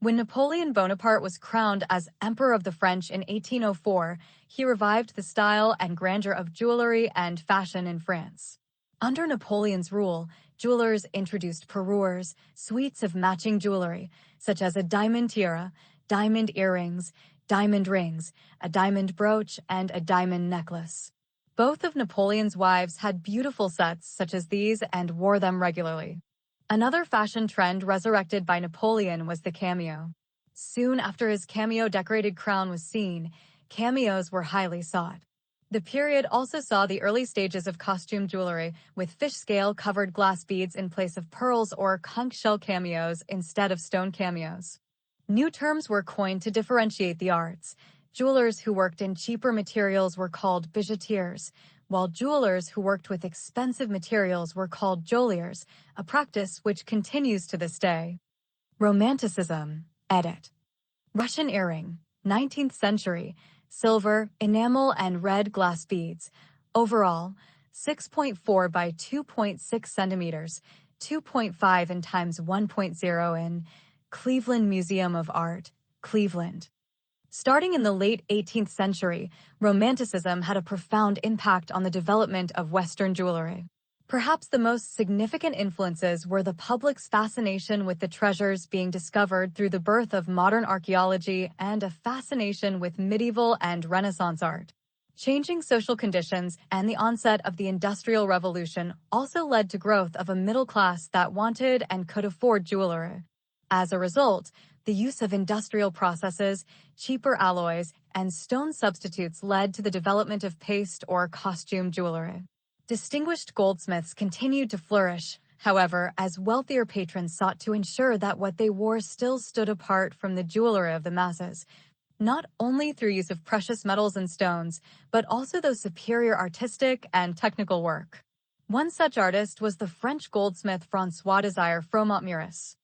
When Napoleon Bonaparte was crowned as Emperor of the French in 1804, he revived the style and grandeur of jewelry and fashion in France. Under Napoleon's rule, jewelers introduced parures, suites of matching jewelry, such as a diamond tiara, diamond earrings, diamond rings, a diamond brooch, and a diamond necklace. Both of Napoleon's wives had beautiful sets such as these and wore them regularly. Another fashion trend resurrected by Napoleon was the cameo. Soon after his cameo-decorated crown was seen, cameos were highly sought. The period also saw the early stages of costume jewelry, with fish scale-covered glass beads in place of pearls or conch shell cameos instead of stone cameos. New terms were coined to differentiate the arts. Jewelers who worked in cheaper materials were called bijoutiers, while jewelers who worked with expensive materials were called joailliers, a practice which continues to this day. Romanticism, edit. Russian earring, 19th century, silver, enamel, and red glass beads. Overall, 6.4 by 2.6 centimeters, 2.5 in times 1.0 in, Cleveland Museum of Art, Cleveland. Starting in the late 18th century, Romanticism had a profound impact on the development of Western jewelry. Perhaps the most significant influences were the public's fascination with the treasures being discovered through the birth of modern archaeology and a fascination with medieval and Renaissance art. Changing social conditions and the onset of the Industrial Revolution also led to growth of a middle class that wanted and could afford jewelry. As a result, the use of industrial processes, cheaper alloys, and stone substitutes led to the development of paste or costume jewelry. Distinguished goldsmiths continued to flourish, however, as wealthier patrons sought to ensure that what they wore still stood apart from the jewelry of the masses. not only through use of precious metals and stones, but also those superior artistic and technical work. One such artist was the French goldsmith François-Désiré Froment-Muris.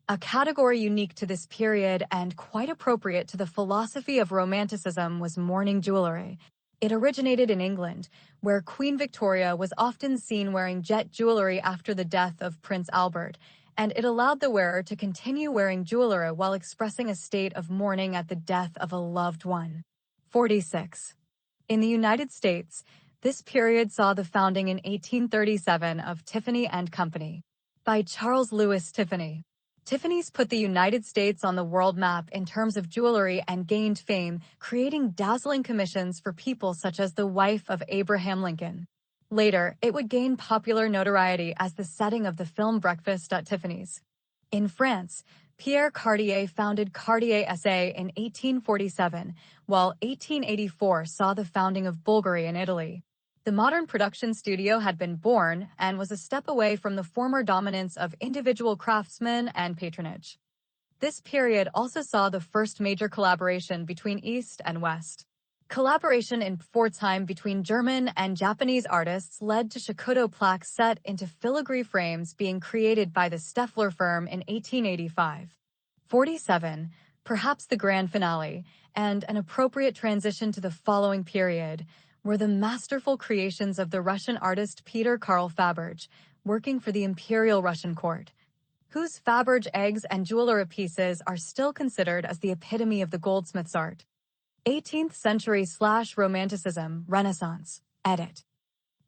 A category unique to this period and quite appropriate to the philosophy of Romanticism was mourning jewelry. It originated in England, where Queen Victoria was often seen wearing jet jewelry after the death of Prince Albert, and it allowed the wearer to continue wearing jewelry while expressing a state of mourning at the death of a loved one. 46. In the United States, this period saw the founding in 1837 of Tiffany & Company by Charles Louis Tiffany. Tiffany's put the United States on the world map in terms of jewelry and gained fame, creating dazzling commissions for people such as the wife of Abraham Lincoln. Later, it would gain popular notoriety as the setting of the film Breakfast at Tiffany's. In France, Pierre Cartier founded Cartier SA in 1847, while 1884 saw the founding of Bulgari in Italy. The modern production studio had been born and was a step away from the former dominance of individual craftsmen and patronage. This period also saw the first major collaboration between East and West. Collaboration in Pforzheim between German and Japanese artists led to Shakudo plaques set into filigree frames being created by the Steffler firm in 1885. 47, perhaps the grand finale, and an appropriate transition to the following period, were the masterful creations of the Russian artist Peter Karl Faberge, working for the Imperial Russian court, whose Faberge eggs and jewelry pieces are still considered as the epitome of the goldsmith's art. 18th century/Romanticism, Renaissance, edit.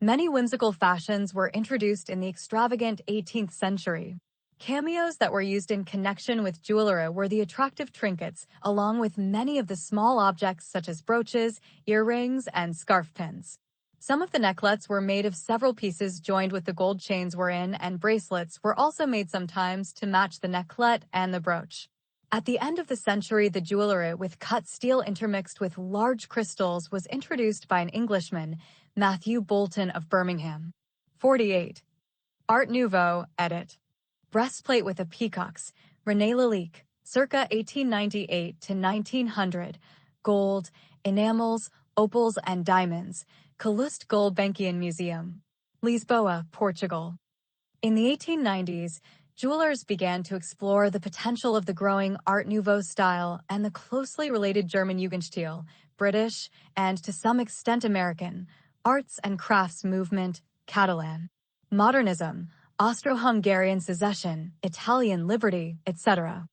Many whimsical fashions were introduced in the extravagant 18th century. Cameos that were used in connection with jewelry were the attractive trinkets, along with many of the small objects such as brooches, earrings, and scarf pins. Some of the necklets were made of several pieces joined with the gold chains were in, and bracelets were also made sometimes to match the necklet and the brooch. At the end of the century, the jewelry with cut steel intermixed with large crystals was introduced by an Englishman, Matthew Bolton of Birmingham. 48. Art Nouveau, edit. Breastplate with a peacocks, René Lalique, circa 1898 to 1900, gold, enamels, opals, and diamonds, Calouste Gulbenkian Museum, Lisboa, Portugal. In the 1890s, jewelers began to explore the potential of the growing Art Nouveau style and the closely related German Jugendstil, British, and to some extent American, arts and crafts movement, Catalan, modernism, Austro-Hungarian secession, Italian liberty, etc.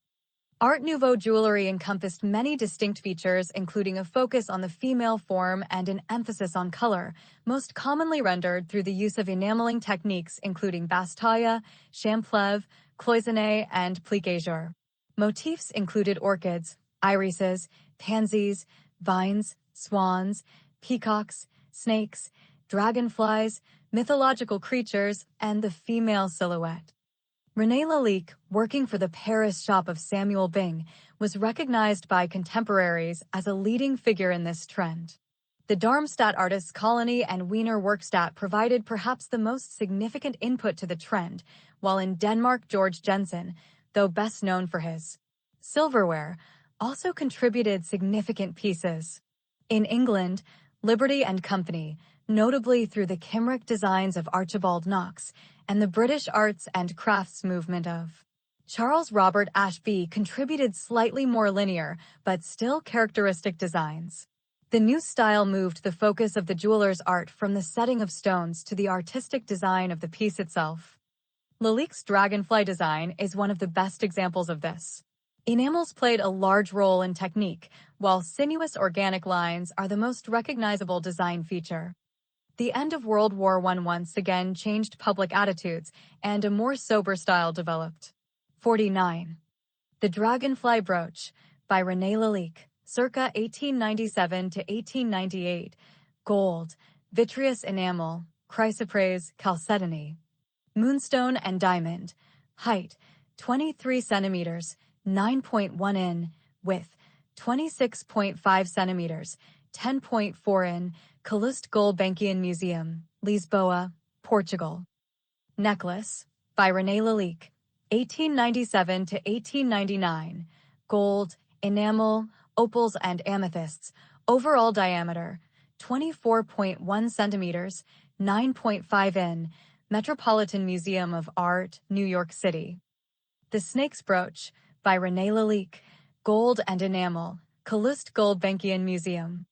Art Nouveau jewelry encompassed many distinct features, including a focus on the female form and an emphasis on color, most commonly rendered through the use of enameling techniques including basse-taille, champleve, cloisonné, and plique-jour. Motifs included orchids, irises, pansies, vines, swans, peacocks, snakes, dragonflies, mythological creatures, and the female silhouette. René Lalique, working for the Paris shop of Samuel Bing, was recognized by contemporaries as a leading figure in this trend. The Darmstadt Artists Colony and Wiener Werkstatt provided perhaps the most significant input to the trend, while in Denmark George Jensen, though best known for his silverware, also contributed significant pieces. In England, Liberty and Company, notably through the Kimrick designs of Archibald Knox, and the British arts and crafts movement of Charles Robert Ashby contributed slightly more linear, but still characteristic designs. The new style moved the focus of the jeweler's art from the setting of stones to the artistic design of the piece itself. Lalique's dragonfly design is one of the best examples of this. Enamels played a large role in technique, while sinuous organic lines are the most recognizable design feature. The end of World War I once again changed public attitudes, and a more sober style developed. 49. The Dragonfly Brooch, by René Lalique, circa 1897 to 1898, gold, vitreous enamel, chrysoprase, chalcedony, moonstone and diamond, height, 23 centimeters, 9.1 in, width, 26.5 centimeters, 10.4 in, Calouste Gulbenkian Museum, Lisboa, Portugal. Necklace, by René Lalique, 1897 to 1899, gold, enamel, opals and amethysts, overall diameter 24.1 centimeters, 9.5 in, Metropolitan Museum of Art, New York City. The Snake's Brooch, by René Lalique, gold and enamel, Calouste Gulbenkian Museum.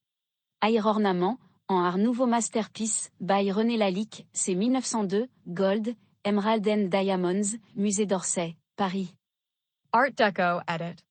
Air ornament, en art nouveau masterpiece, by René Lalique, c'est 1902, gold, emerald and diamonds, Musée d'Orsay, Paris. Art Deco edit.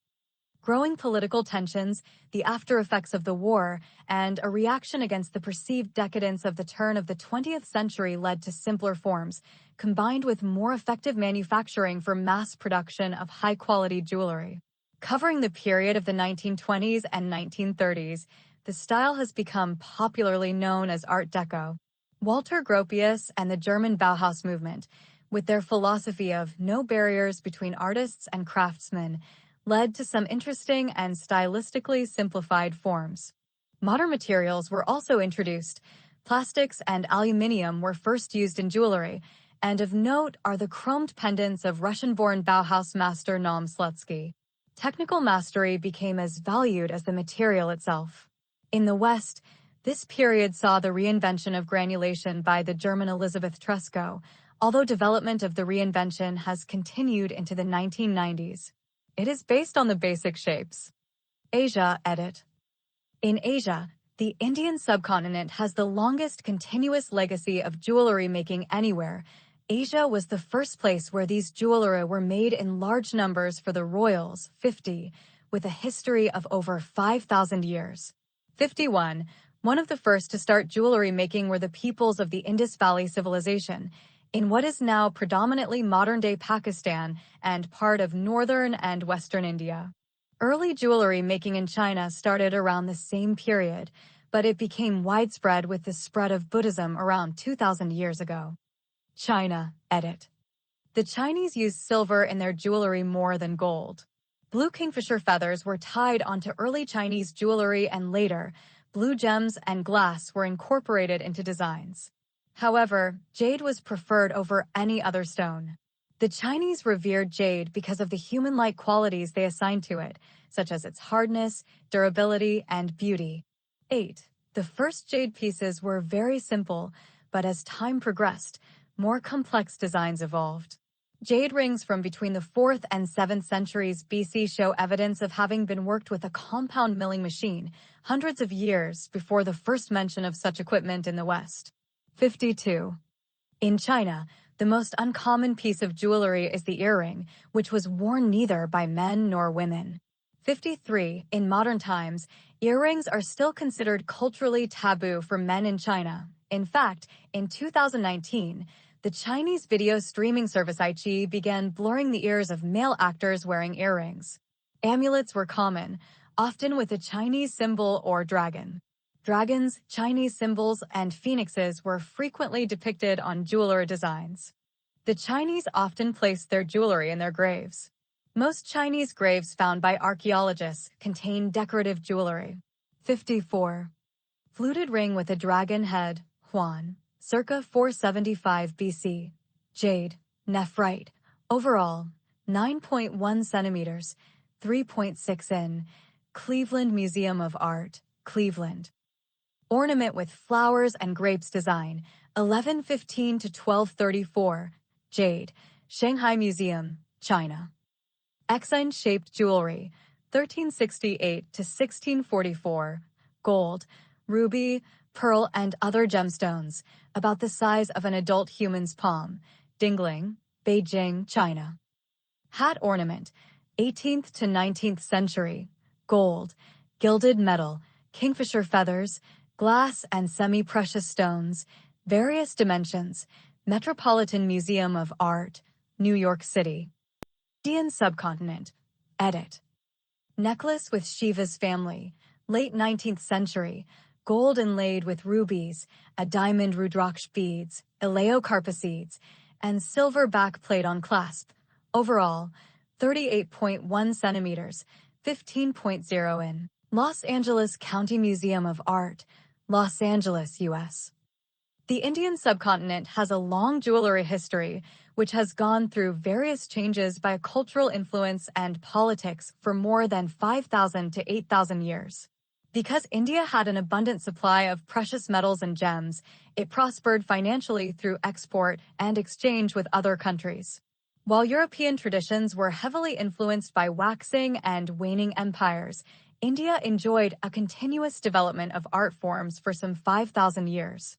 Growing political tensions, the after effects of the war, and a reaction against the perceived decadence of the turn of the 20th century led to simpler forms, combined with more effective manufacturing for mass production of high-quality jewelry. Covering the period of the 1920s and 1930s, the style has become popularly known as Art Deco. Walter Gropius and the German Bauhaus movement, with their philosophy of no barriers between artists and craftsmen, led to some interesting and stylistically simplified forms. Modern materials were also introduced. Plastics and aluminium were first used in jewelry, and of note are the chromed pendants of Russian-born Bauhaus master Naum Slutsky. Technical mastery became as valued as the material itself. In the West, this period saw the reinvention of granulation by the German Elisabeth Tresco, although development of the reinvention has continued into the 1990s. It is based on the basic shapes. Asia edit. In Asia, the Indian subcontinent has the longest continuous legacy of jewelry making anywhere. Asia was the first place where these jewelry were made in large numbers for the royals, 50, with a history of over 5,000 years. 51. One of the first to start jewelry making were the peoples of the Indus Valley Civilization, in what is now predominantly modern-day Pakistan and part of northern and western India. Early jewelry making in China started around the same period, but it became widespread with the spread of Buddhism around 2,000 years ago. China edit. The Chinese used silver in their jewelry more than gold. Blue kingfisher feathers were tied onto early Chinese jewelry, and later, blue gems and glass were incorporated into designs. However, jade was preferred over any other stone. The Chinese revered jade because of the human-like qualities they assigned to it, such as its hardness, durability, and beauty. 8. The first jade pieces were very simple, but as time progressed, more complex designs evolved. Jade rings from between the 4th and 7th centuries BC show evidence of having been worked with a compound milling machine, hundreds of years before the first mention of such equipment in the West. 52. In China, the most uncommon piece of jewelry is the earring, which was worn neither by men nor women. 53. In modern times, earrings are still considered culturally taboo for men in China. In fact, in 2019, the Chinese video streaming service iQIYI began blurring the ears of male actors wearing earrings. Amulets were common, often with a Chinese symbol or dragon. Dragons, Chinese symbols, and phoenixes were frequently depicted on jewelry designs. The Chinese often placed their jewelry in their graves. Most Chinese graves found by archaeologists contain decorative jewelry. 54. Fluted ring with a dragon head, Huan, circa 475 BC. Jade, nephrite, overall, 9.1 centimeters, 3.6 in, Cleveland Museum of Art, Cleveland. Ornament with flowers and grapes design, 1115 to 1234, jade, Shanghai Museum, China. Exine-shaped jewelry, 1368 to 1644, gold, ruby, pearl, and other gemstones, about the size of an adult human's palm, Dingling, Beijing, China. Hat ornament, 18th to 19th century, gold, gilded metal, kingfisher feathers, glass and semi-precious stones, various dimensions, Metropolitan Museum of Art, New York City. Indian subcontinent, edit. Necklace with Shiva's family, late 19th century, gold inlaid with rubies, a diamond rudraksh beads, elaeocarpus, and silver backplate on clasp. Overall, 38.1 centimeters, 15.0 in. Los Angeles County Museum of Art, Los Angeles, U.S. The Indian subcontinent has a long jewelry history, which has gone through various changes by cultural influence and politics for more than 5,000 to 8,000 years. Because India had an abundant supply of precious metals and gems, it prospered financially through export and exchange with other countries. While European traditions were heavily influenced by waxing and waning empires, India enjoyed a continuous development of art forms for some 5,000 years.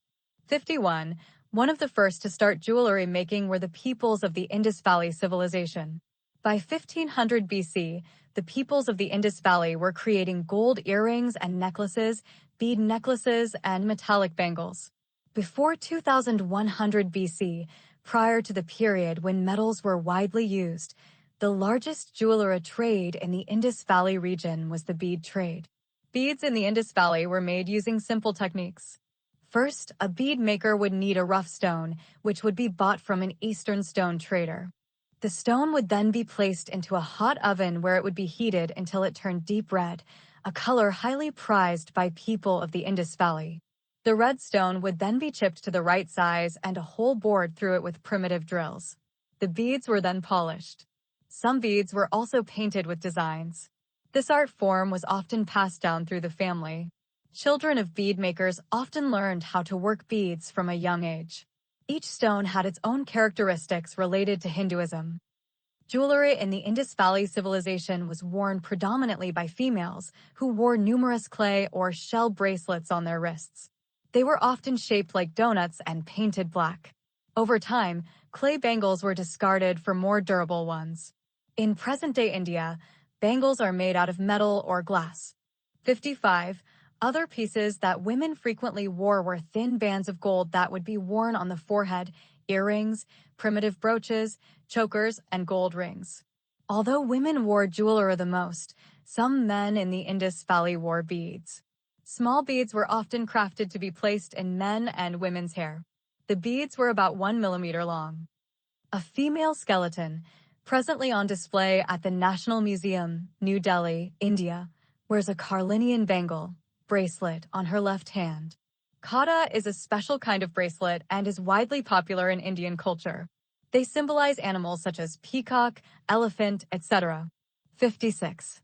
51. One of the first to start jewelry making were the peoples of the Indus Valley Civilization. By 1500 BC, the peoples of the Indus Valley were creating gold earrings and necklaces, bead necklaces, and metallic bangles. Before 2100 BC, prior to the period when metals were widely used, the largest jewelry trade in the Indus Valley region was the bead trade. Beads in the Indus Valley were made using simple techniques. First, a bead maker would knead a rough stone, which would be bought from an Eastern stone trader. The stone would then be placed into a hot oven where it would be heated until it turned deep red, a color highly prized by people of the Indus Valley. The red stone would then be chipped to the right size and a hole bored through it with primitive drills. The beads were then polished. Some beads were also painted with designs. This art form was often passed down through the family. Children of bead makers often learned how to work beads from a young age. Each stone had its own characteristics related to Hinduism. Jewelry in the Indus Valley Civilization was worn predominantly by females who wore numerous clay or shell bracelets on their wrists. They were often shaped like donuts and painted black. Over time, clay bangles were discarded for more durable ones. In present-day India, bangles are made out of metal or glass. 55. Other pieces that women frequently wore were thin bands of gold that would be worn on the forehead, earrings, primitive brooches, chokers, and gold rings. Although women wore jewelry the most, some men in the Indus Valley wore beads. Small beads were often crafted to be placed in men and women's hair. The beads were about 1 millimeter long. A female skeleton, presently on display at the National Museum, New Delhi, India, wears a carnelian bangle, bracelet on her left hand. Kata is a special kind of bracelet and is widely popular in Indian culture. They symbolize animals such as peacock, elephant, etc. 56.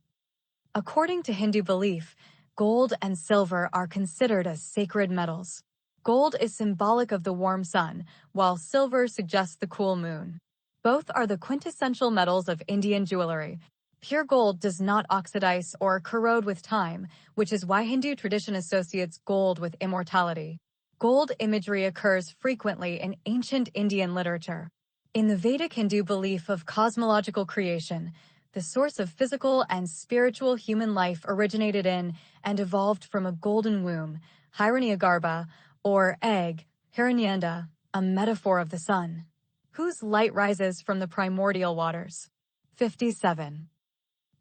According to Hindu belief, gold and silver are considered as sacred metals. Gold is symbolic of the warm sun, while silver suggests the cool moon. Both are the quintessential metals of Indian jewelry. Pure gold does not oxidize or corrode with time, which is why Hindu tradition associates gold with immortality. Gold imagery occurs frequently in ancient Indian literature. In the Vedic Hindu belief of cosmological creation, the source of physical and spiritual human life originated in and evolved from a golden womb, Hiranyagarbha, or egg, Hiranyanda, a metaphor of the sun, whose light rises from the primordial waters. 57.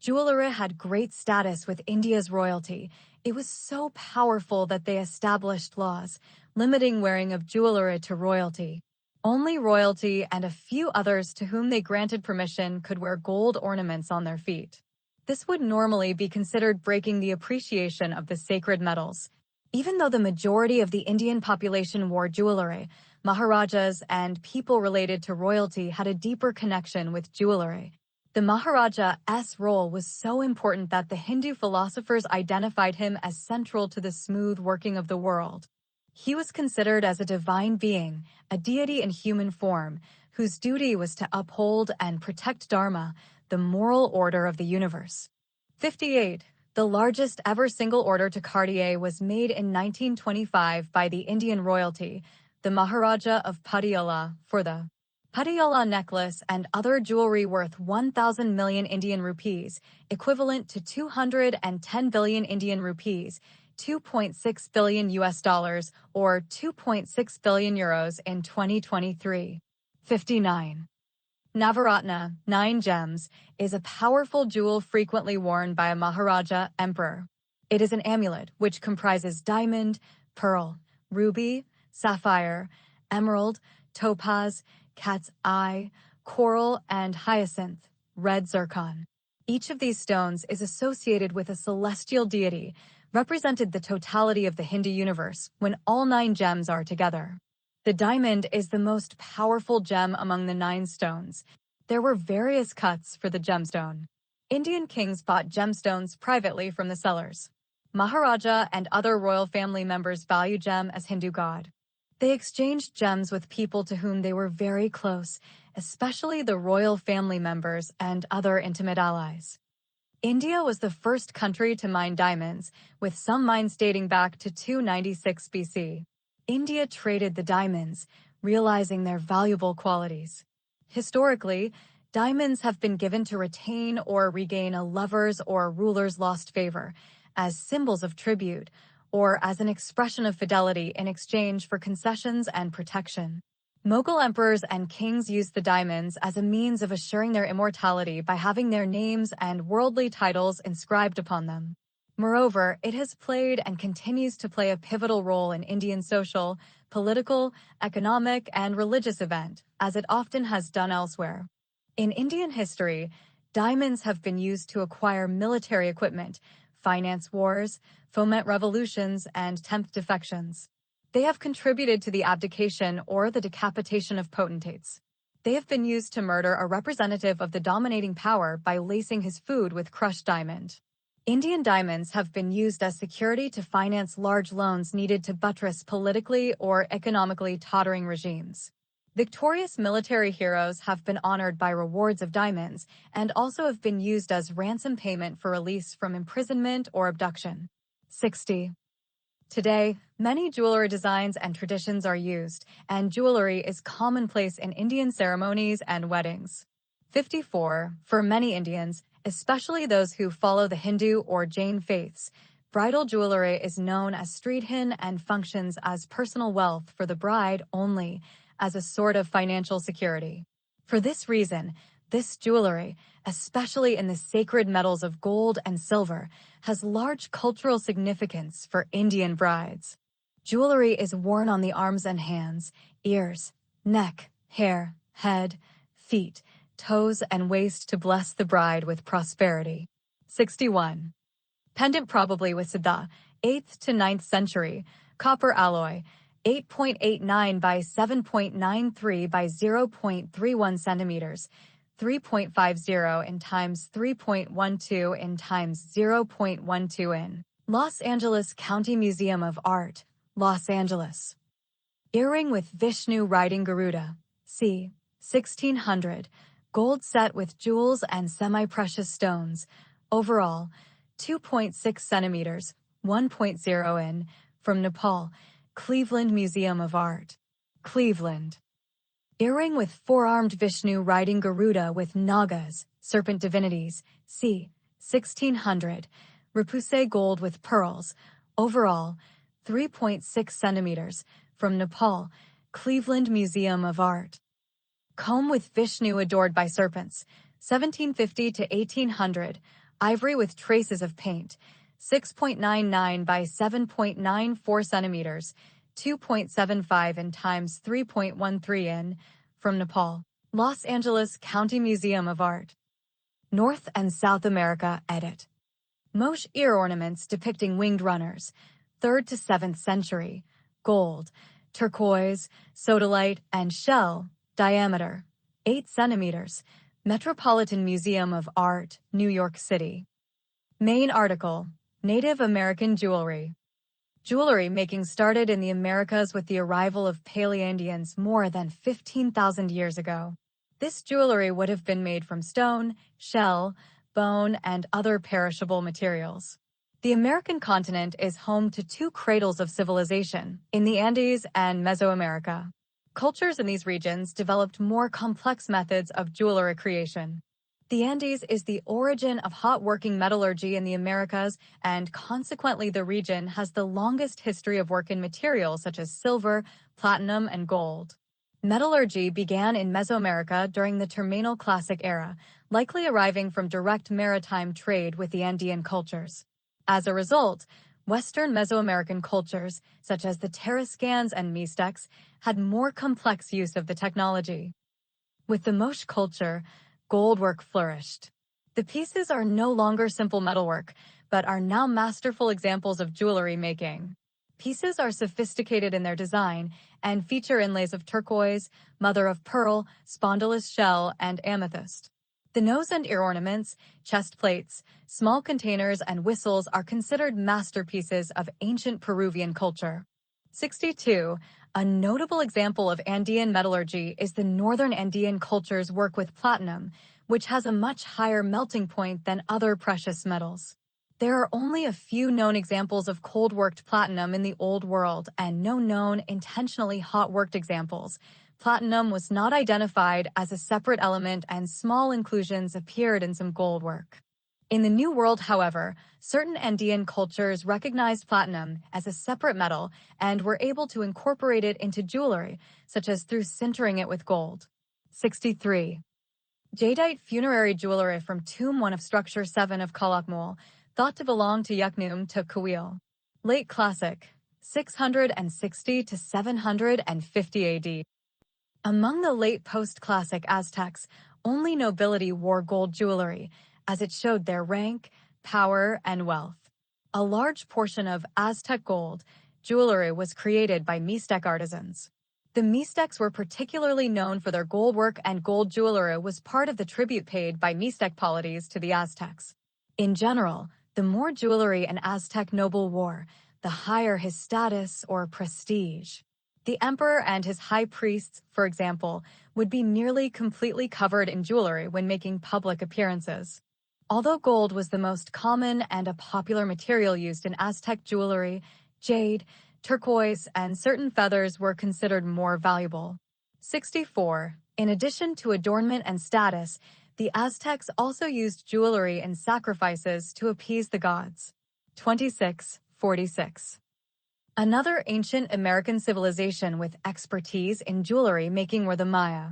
Jewelry had great status with India's royalty. It was so powerful that they established laws, limiting wearing of jewelry to royalty. Only royalty and a few others to whom they granted permission could wear gold ornaments on their feet. This would normally be considered breaking the appreciation of the sacred metals. Even though the majority of the Indian population wore jewelry, Maharajas and people related to royalty had a deeper connection with jewelry. The Maharaja's role was so important that the Hindu philosophers identified him as central to the smooth working of the world. He was considered as a divine being, a deity in human form, whose duty was to uphold and protect Dharma, the moral order of the universe. 58. The largest ever single order to Cartier was made in 1925 by the Indian royalty, the Maharaja of Patiala, for the Patiala necklace and other jewelry worth 1,000 million Indian rupees, equivalent to 210 billion Indian rupees, 2.6 billion US dollars, or 2.6 billion euros in 2023. 59. Navaratna, 9 gems, is a powerful jewel frequently worn by a Maharaja emperor. It is an amulet which comprises diamond, pearl, ruby, sapphire, emerald, topaz, cat's eye, coral, and hyacinth, red zircon. Each of these stones is associated with a celestial deity, represented the totality of the Hindu universe when all 9 gems are together. The diamond is the most powerful gem among the 9 stones. There were various cuts for the gemstone. Indian kings bought gemstones privately from the sellers. Maharaja and other royal family members value gem as Hindu god. They exchanged gems with people to whom they were very close, especially the royal family members and other intimate allies. India was the first country to mine diamonds, with some mines dating back to 296 BC. India traded the diamonds, realizing their valuable qualities. Historically, diamonds have been given to retain or regain a lover's or ruler's lost favor, as symbols of tribute, or as an expression of fidelity in exchange for concessions and protection. Mughal emperors and kings used the diamonds as a means of assuring their immortality by having their names and worldly titles inscribed upon them. Moreover, it has played and continues to play a pivotal role in Indian social, political, economic, and religious event, as it often has done elsewhere. In Indian history, diamonds have been used to acquire military equipment, finance wars, foment revolutions, and tempt defections. They have contributed to the abdication or the decapitation of potentates. They have been used to murder a representative of the dominating power by lacing his food with crushed diamond. Indian diamonds have been used as security to finance large loans needed to buttress politically or economically tottering regimes. Victorious military heroes have been honored by rewards of diamonds and also have been used as ransom payment for release from imprisonment or abduction. 60. Today, many jewelry designs and traditions are used, and jewelry is commonplace in Indian ceremonies and weddings. 54. For many Indians, especially those who follow the Hindu or Jain faiths, bridal jewelry is known as sridhan and functions as personal wealth for the bride only, as a sort of financial security. For this reason, this jewelry, especially in the sacred metals of gold and silver, has large cultural significance for Indian brides. Jewelry is worn on the arms and hands, ears, neck, hair, head, feet, toes, and waist to bless the bride with prosperity. 61. Pendant probably with Siddha, 8th to 9th century, copper alloy, 8.89 by 7.93 by 0.31 centimeters, 3.50 in times 3.12 in times 0.12 in. Los Angeles County Museum of Art, Los Angeles. Earring with Vishnu riding Garuda, c. 1600, gold set with jewels and semi-precious stones, overall, 2.6 centimeters, 1.0 in, from Nepal, Cleveland Museum of Art, Cleveland. Earring with four-armed Vishnu riding Garuda with Nagas, serpent divinities, c. 1600, repoussé gold with pearls, overall, 3.6 centimeters, from Nepal, Cleveland Museum of Art. Comb with Vishnu adored by serpents, 1750 to 1800, ivory with traces of paint, 6.99 by 7.94 centimeters, 2.75 in times 3.13 in, from Nepal, Los Angeles County Museum of Art. North and South America edit. Moche ear ornaments depicting winged runners, 3rd to 7th century, gold, turquoise, sodalite, and shell, diameter, 8 centimeters, Metropolitan Museum of Art, New York City. Main article, Native American Jewelry. Jewelry making started in the Americas with the arrival of Paleo-Indians more than 15,000 years ago. This jewelry would have been made from stone, shell, bone, and other perishable materials. The American continent is home to 2 cradles of civilization, in the Andes and Mesoamerica. Cultures in these regions developed more complex methods of jewelry creation. The Andes is the origin of hot working metallurgy in the Americas, and consequently the region has the longest history of work in materials such as silver, platinum, and gold. Metallurgy began in Mesoamerica during the Terminal Classic era, likely arriving from direct maritime trade with the Andean cultures. As a result, Western Mesoamerican cultures, such as the Tarascans and Mixtecs, had more complex use of the technology. With the Moche culture, gold work flourished. The pieces are no longer simple metalwork, but are now masterful examples of jewelry making. Pieces are sophisticated in their design and feature inlays of turquoise, mother-of-pearl, spondylus shell, and amethyst. The nose and ear ornaments, chest plates, small containers, and whistles are considered masterpieces of ancient Peruvian culture. 62. A notable example of Andean metallurgy is the northern Andean culture's work with platinum, which has a much higher melting point than other precious metals. There are only a few known examples of cold-worked platinum in the Old World and no known intentionally hot-worked examples. Platinum was not identified as a separate element and small inclusions appeared in some gold work. In the New World, however, certain Andean cultures recognized platinum as a separate metal and were able to incorporate it into jewelry, such as through sintering it with gold. 63. Jadeite funerary jewelry from Tomb 1 of Structure 7 of Calakmul, thought to belong to Yaknum to Kuil. Late Classic, 660 to 750 AD. Among the late post-classic Aztecs, only nobility wore gold jewelry, as it showed their rank, power, and wealth. A large portion of Aztec gold jewelry was created by Mixtec artisans. The Mixtecs were particularly known for their gold work, and gold jewelry was part of the tribute paid by Mixtec polities to the Aztecs. In general, the more jewelry an Aztec noble wore, the higher his status or prestige. The emperor and his high priests, for example, would be nearly completely covered in jewelry when making public appearances. Although gold was the most common and a popular material used in Aztec jewelry, jade, turquoise, and certain feathers were considered more valuable. 64. In addition to adornment and status, the Aztecs also used jewelry in sacrifices to appease the gods. 2646. Another ancient American civilization with expertise in jewelry making were the Maya.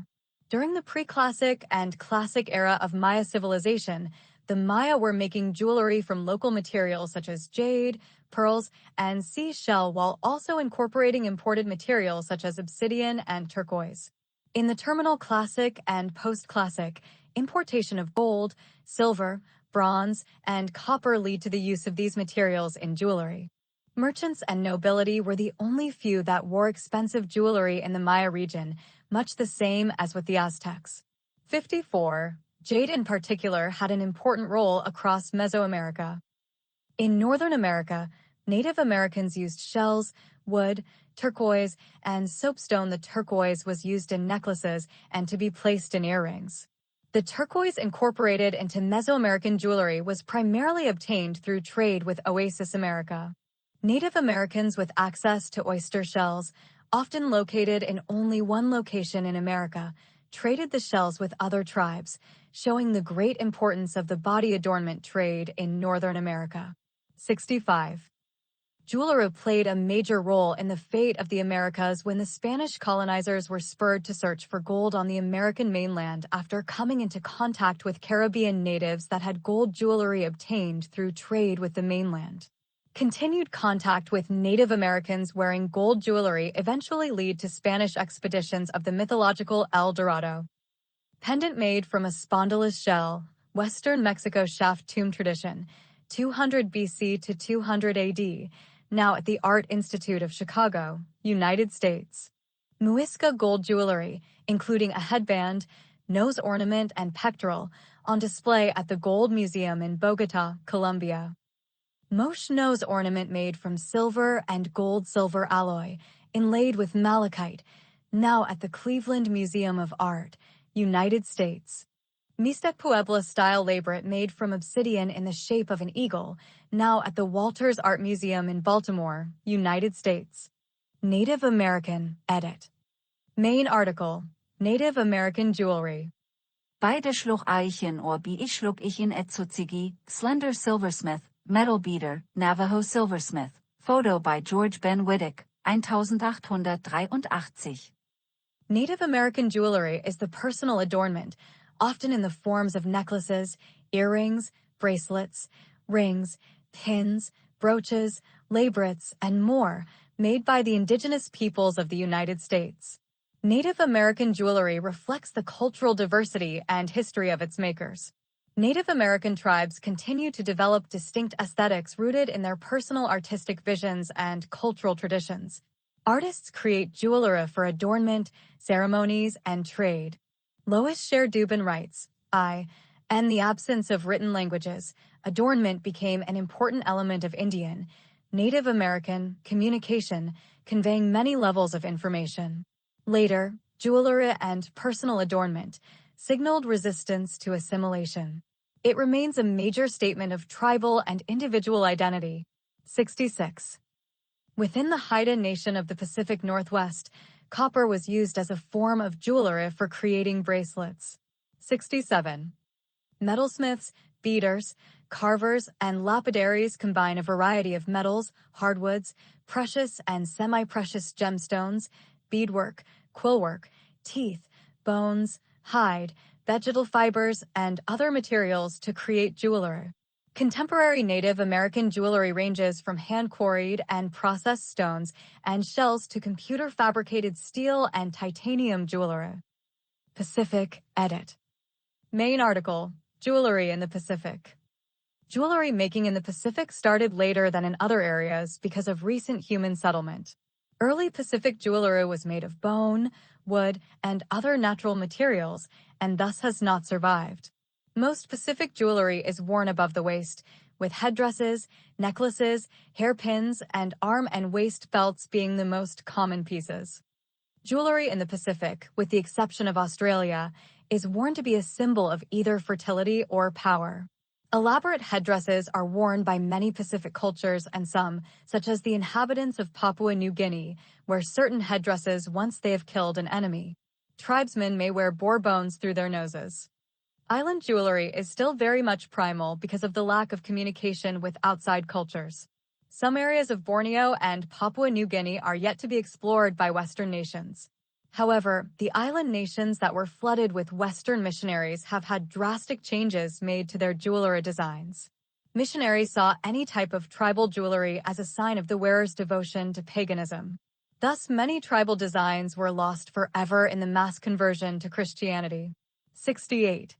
During the pre-classic and classic era of Maya civilization, the Maya were making jewelry from local materials such as jade, pearls, and seashell, while also incorporating imported materials such as obsidian and turquoise. In the terminal classic and post-classic, importation of gold, silver, bronze, and copper lead to the use of these materials in jewelry. Merchants and nobility were the only few that wore expensive jewelry in the Maya region, much the same as with the Aztecs. 54. Jade in particular had an important role across Mesoamerica. In Northern America, Native Americans used shells, wood, turquoise, and soapstone. The turquoise was used in necklaces and to be placed in earrings. The turquoise incorporated into Mesoamerican jewelry was primarily obtained through trade with Oasis America. Native Americans with access to oyster shells, often located in only one location in America, traded the shells with other tribes, showing the great importance of the body adornment trade in Northern America. 65. Jewelry played a major role in the fate of the Americas when the Spanish colonizers were spurred to search for gold on the American mainland after coming into contact with Caribbean natives that had gold jewelry obtained through trade with the mainland. Continued contact with Native Americans wearing gold jewelry eventually led to Spanish expeditions of the mythological El Dorado. Pendant made from a spondylus shell, Western Mexico shaft tomb tradition, 200 BC to 200 AD, now at the Art Institute of Chicago, United States. Muisca gold jewelry, including a headband, nose ornament, and pectoral, on display at the Gold Museum in Bogota, Colombia. Moche nose ornament made from silver and gold-silver alloy, inlaid with malachite, now at the Cleveland Museum of Art, United States. Mixtec Puebla-style labret made from obsidian in the shape of an eagle, now at the Walters Art Museum in Baltimore, United States. Native American, edit. Main article, Native American jewelry. Beide schluch Eichen or bi ich schluck ich in Etsutsigi, Slender Silversmith, Metal Beater, Navajo Silversmith, photo by George Ben Wittick, 1883. Native American jewelry is the personal adornment, often in the forms of necklaces, earrings, bracelets, rings, pins, brooches, labrets, and more, made by the indigenous peoples of the United States. Native American jewelry reflects the cultural diversity and history of its makers. Native American tribes continue to develop distinct aesthetics rooted in their personal artistic visions and cultural traditions. Artists create jewelry for adornment, ceremonies, and trade. Lois Sher Dubin writes, in the absence of written languages, adornment became an important element of Indian, Native American communication, conveying many levels of information. Later, jewelry and personal adornment signaled resistance to assimilation. It remains a major statement of tribal and individual identity. 66. Within the Haida Nation of the Pacific Northwest, copper was used as a form of jewelry for creating bracelets. 67. Metalsmiths, beaters, carvers, and lapidaries combine a variety of metals, hardwoods, precious and semi-precious gemstones, beadwork, quillwork, teeth, bones, hide, vegetal fibers, and other materials to create jewelry. Contemporary Native American jewelry ranges from hand-quarried and processed stones and shells to computer-fabricated steel and titanium jewelry. Pacific Edit. Main article, Jewelry in the Pacific. Jewelry making in the Pacific started later than in other areas because of recent human settlement. Early Pacific jewelry was made of bone, wood, and other natural materials, and thus has not survived. Most Pacific jewelry is worn above the waist, with headdresses, necklaces, hairpins, and arm and waist belts being the most common pieces. Jewelry in the Pacific, with the exception of Australia, is worn to be a symbol of either fertility or power. Elaborate headdresses are worn by many Pacific cultures and some, such as the inhabitants of Papua New Guinea, wear certain headdresses once they have killed an enemy. Tribesmen may wear boar bones through their noses. Island jewelry is still very much primal because of the lack of communication with outside cultures. Some areas of Borneo and Papua New Guinea are yet to be explored by Western nations. However, the island nations that were flooded with Western missionaries have had drastic changes made to their jewelry designs. Missionaries saw any type of tribal jewelry as a sign of the wearer's devotion to paganism. Thus, many tribal designs were lost forever in the mass conversion to Christianity. 68.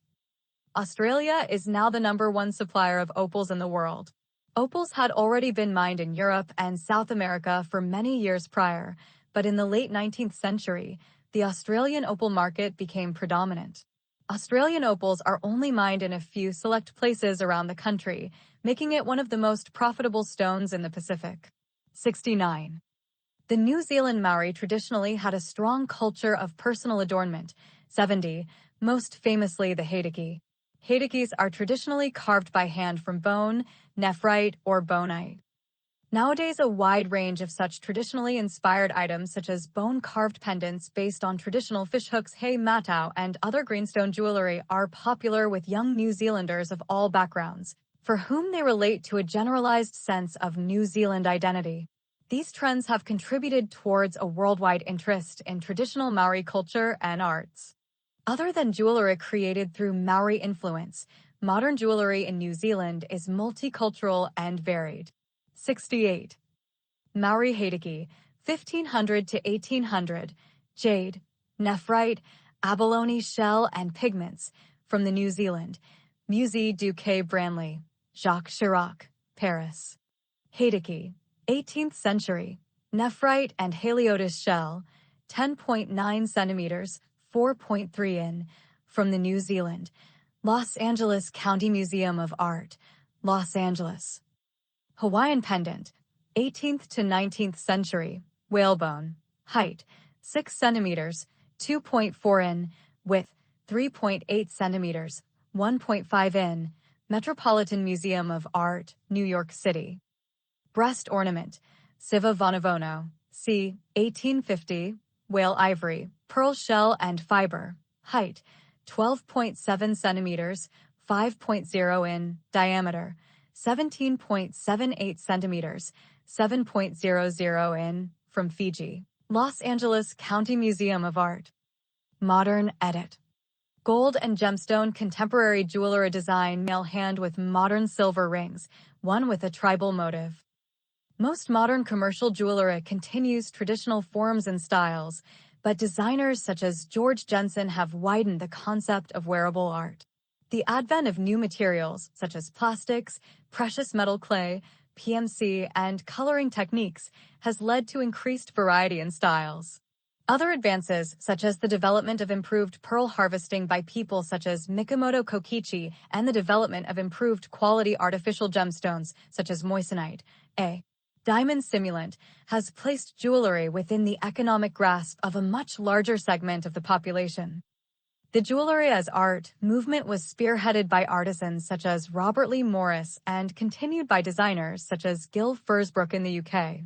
Australia is now the #1 supplier of opals in the world. Opals had already been mined in Europe and South America for many years prior, but in the late 19th century, the Australian opal market became predominant. Australian opals are only mined in a few select places around the country, making it one of the most profitable stones in the Pacific. 69. The New Zealand Maori traditionally had a strong culture of personal adornment. 70. Most famously the Heideki. Heidekis are traditionally carved by hand from bone, nephrite, or bonite. Nowadays, a wide range of such traditionally inspired items such as bone-carved pendants based on traditional fishhooks, hei matau, and other greenstone jewelry are popular with young New Zealanders of all backgrounds, for whom they relate to a generalized sense of New Zealand identity. These trends have contributed towards a worldwide interest in traditional Maori culture and arts. Other than jewelry created through Maori influence, modern jewelry in New Zealand is multicultural and varied. 68. Maori Heideki, 1500 to 1800, jade, nephrite, abalone shell, and pigments, from the New Zealand, Musée du Quai Branly, Jacques Chirac, Paris. Heideki, 18th century, nephrite and Haliotis shell, 10.9 centimeters, 4.3 in, from the New Zealand, Los Angeles County Museum of Art, Los Angeles. Hawaiian pendant, 18th to 19th century, whalebone, height, 6 centimeters, 2.4 in, width, 3.8 centimeters, 1.5 in, Metropolitan Museum of Art, New York City. Breast ornament, Siva Vonavono, c. 1850, whale ivory, pearl shell and fiber, height, 12.7 centimeters, 5.0 in, diameter, 17.78 centimeters, 7.00 in, from Fiji, Los Angeles County Museum of Art. Modern edit. Gold and gemstone contemporary jewelry design male hand with modern silver rings, one with a tribal motive. Most modern commercial jewelry continues traditional forms and styles, but designers such as George Jensen have widened the concept of wearable art. The advent of new materials, such as plastics, precious metal clay, PMC, and coloring techniques, has led to increased variety in styles. Other advances, such as the development of improved pearl harvesting by people such as Mikamoto Kokichi and the development of improved quality artificial gemstones, such as moissanite, a diamond simulant, has placed jewelry within the economic grasp of a much larger segment of the population. The jewelry as art movement was spearheaded by artisans such as Robert Lee Morris and continued by designers such as Gil Fursbrook in the UK.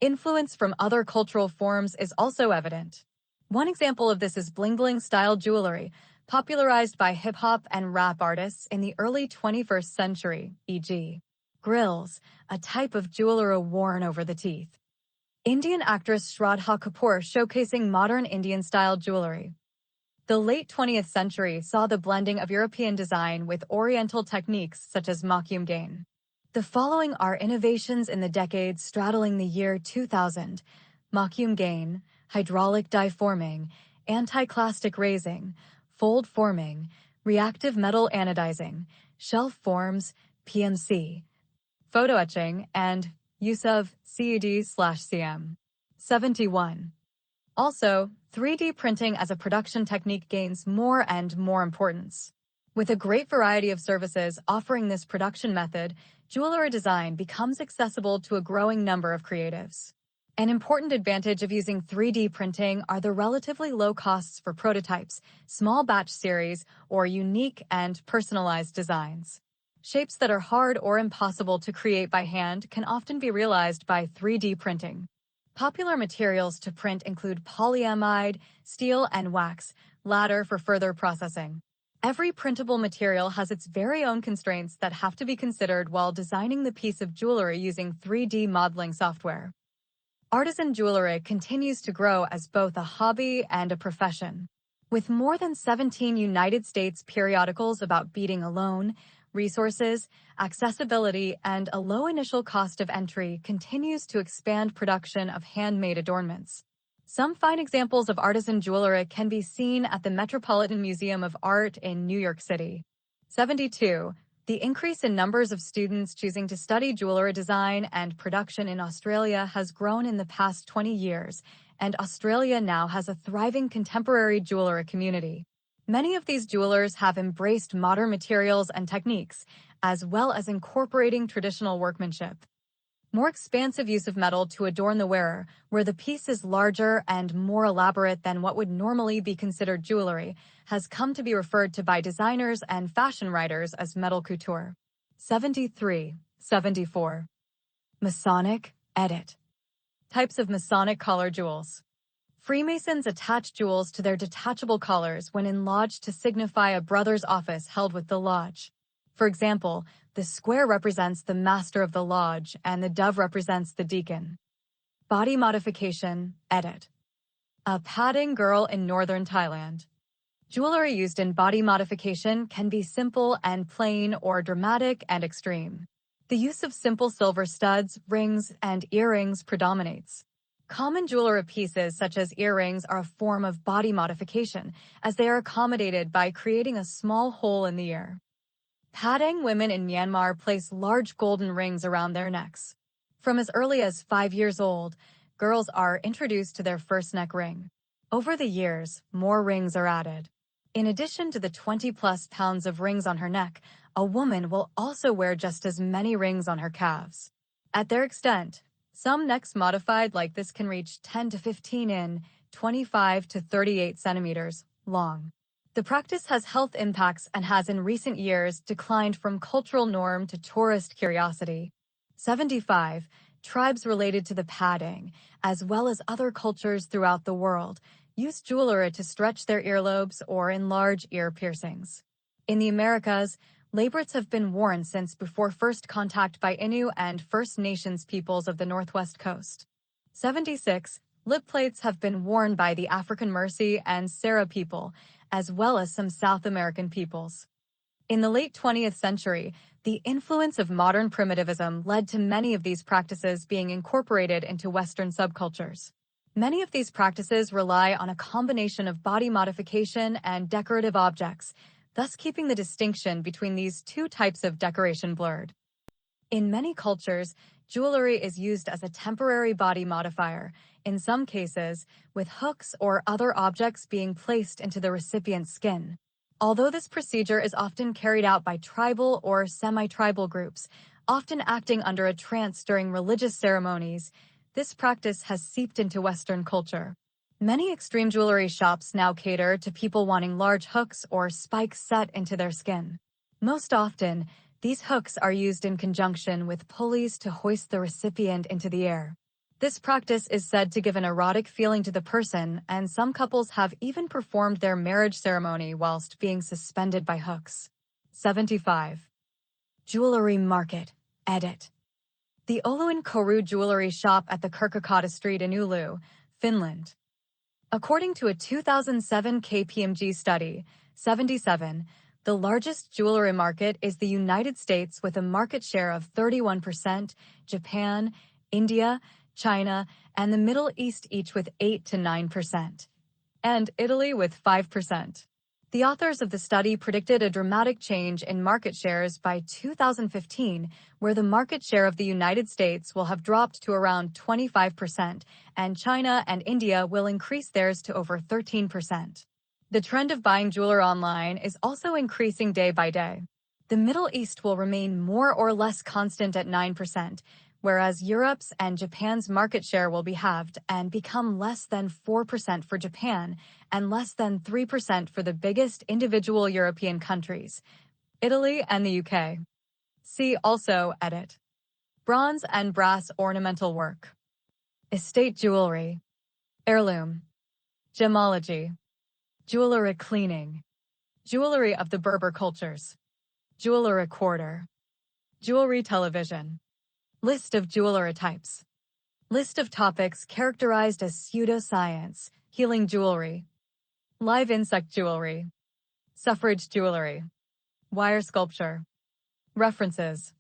Influence from other cultural forms is also evident. One example of this is bling-bling style jewelry, popularized by hip-hop and rap artists in the early 21st century, e.g. grills, a type of jewelry worn over the teeth. Indian actress Shraddha Kapoor showcasing modern Indian-style jewelry. The late 20th century saw the blending of European design with Oriental techniques such as makyum. The following are innovations in the decades straddling the year 2000: makyum, hydraulic die forming, anti-clastic raising, fold forming, reactive metal anodizing, shelf forms, PMC, photo etching, and use of CAD/CM. 71. Also, 3D printing as a production technique gains more and more importance. With a great variety of services offering this production method, jewelry design becomes accessible to a growing number of creatives. An important advantage of using 3D printing are the relatively low costs for prototypes, small batch series, or unique and personalized designs. Shapes that are hard or impossible to create by hand can often be realized by 3D printing. Popular materials to print include polyamide, steel, and wax, latter for further processing. Every printable material has its very own constraints that have to be considered while designing the piece of jewelry using 3D modeling software. Artisan jewelry continues to grow as both a hobby and a profession. With more than 17 United States periodicals about beading alone, resources, accessibility, and a low initial cost of entry continues to expand production of handmade adornments. Some fine examples of artisan jewelry can be seen at the Metropolitan Museum of Art in New York City. 72. The increase in numbers of students choosing to study jewelry design and production in Australia has grown in the past 20 years, and Australia now has a thriving contemporary jewelry community. Many of these jewelers have embraced modern materials and techniques, as well as incorporating traditional workmanship. More expansive use of metal to adorn the wearer, where the piece is larger and more elaborate than what would normally be considered jewelry, has come to be referred to by designers and fashion writers as metal couture. 73. 74. Masonic edit. Types of Masonic collar jewels. Freemasons attach jewels to their detachable collars when in lodge to signify a brother's office held with the lodge. For example, the square represents the master of the lodge and the dove represents the deacon. Body modification, edit. A padding girl in northern Thailand. Jewelry used in body modification can be simple and plain or dramatic and extreme. The use of simple silver studs, rings, and earrings predominates. Common jewelry pieces such as earrings are a form of body modification, as they are accommodated by creating a small hole in the ear. Padang women in Myanmar place large golden rings around their necks. From as early as 5 years old, girls are introduced to their first neck ring. Over the years, more rings are added. In addition to the 20+ pounds of rings on her neck, a woman will also wear just as many rings on her calves. At their extent, some necks modified like this can reach 10 to 15 in, 25 to 38 centimeters long. The practice has health impacts and has in recent years declined from cultural norm to tourist curiosity. 75. Tribes related to the Padang, as well as other cultures throughout the world, use jewelry to stretch their earlobes or enlarge ear piercings. In the Americas, labrets have been worn since before first contact by Innu and First Nations peoples of the Northwest Coast. 76. Lip plates have been worn by the African Mersey and Sera people, as well as some South American peoples. In the late 20th century, the influence of modern primitivism led to many of these practices being incorporated into Western subcultures. Many of these practices rely on a combination of body modification and decorative objects, thus keeping the distinction between these two types of decoration blurred. In many cultures, jewelry is used as a temporary body modifier, in some cases, with hooks or other objects being placed into the recipient's skin. Although this procedure is often carried out by tribal or semi-tribal groups, often acting under a trance during religious ceremonies, this practice has seeped into Western culture. Many extreme jewelry shops now cater to people wanting large hooks or spikes set into their skin. Most often, these hooks are used in conjunction with pulleys to hoist the recipient into the air. This practice is said to give an erotic feeling to the person, and some couples have even performed their marriage ceremony whilst being suspended by hooks. 75. Jewelry Market. Edit. The Ouluin Koru jewelry shop at the Kirkkokoda Street in Oulu, Finland. According to a 2007 KPMG study, 77, the largest jewelry market is the United States with a market share of 31%, Japan, India, China, and the Middle East each with 8 to 9%, and Italy with 5%. The authors of the study predicted a dramatic change in market shares by 2015, where the market share of the United States will have dropped to around 25%, and China and India will increase theirs to over 13%. The trend of buying jewelry online is also increasing day by day. The Middle East will remain more or less constant at 9%, whereas Europe's and Japan's market share will be halved and become less than 4% for Japan and less than 3% for the biggest individual European countries, Italy and the UK. See also Edit. Bronze and brass ornamental work. Estate jewelry. Heirloom. Gemology. Jewelry cleaning. Jewelry of the Berber cultures. Jewelry quarter. Jewelry television. List of jewelry types. List of topics characterized as pseudoscience, healing jewelry. Live insect jewelry. Suffrage jewelry. Wire sculpture. References.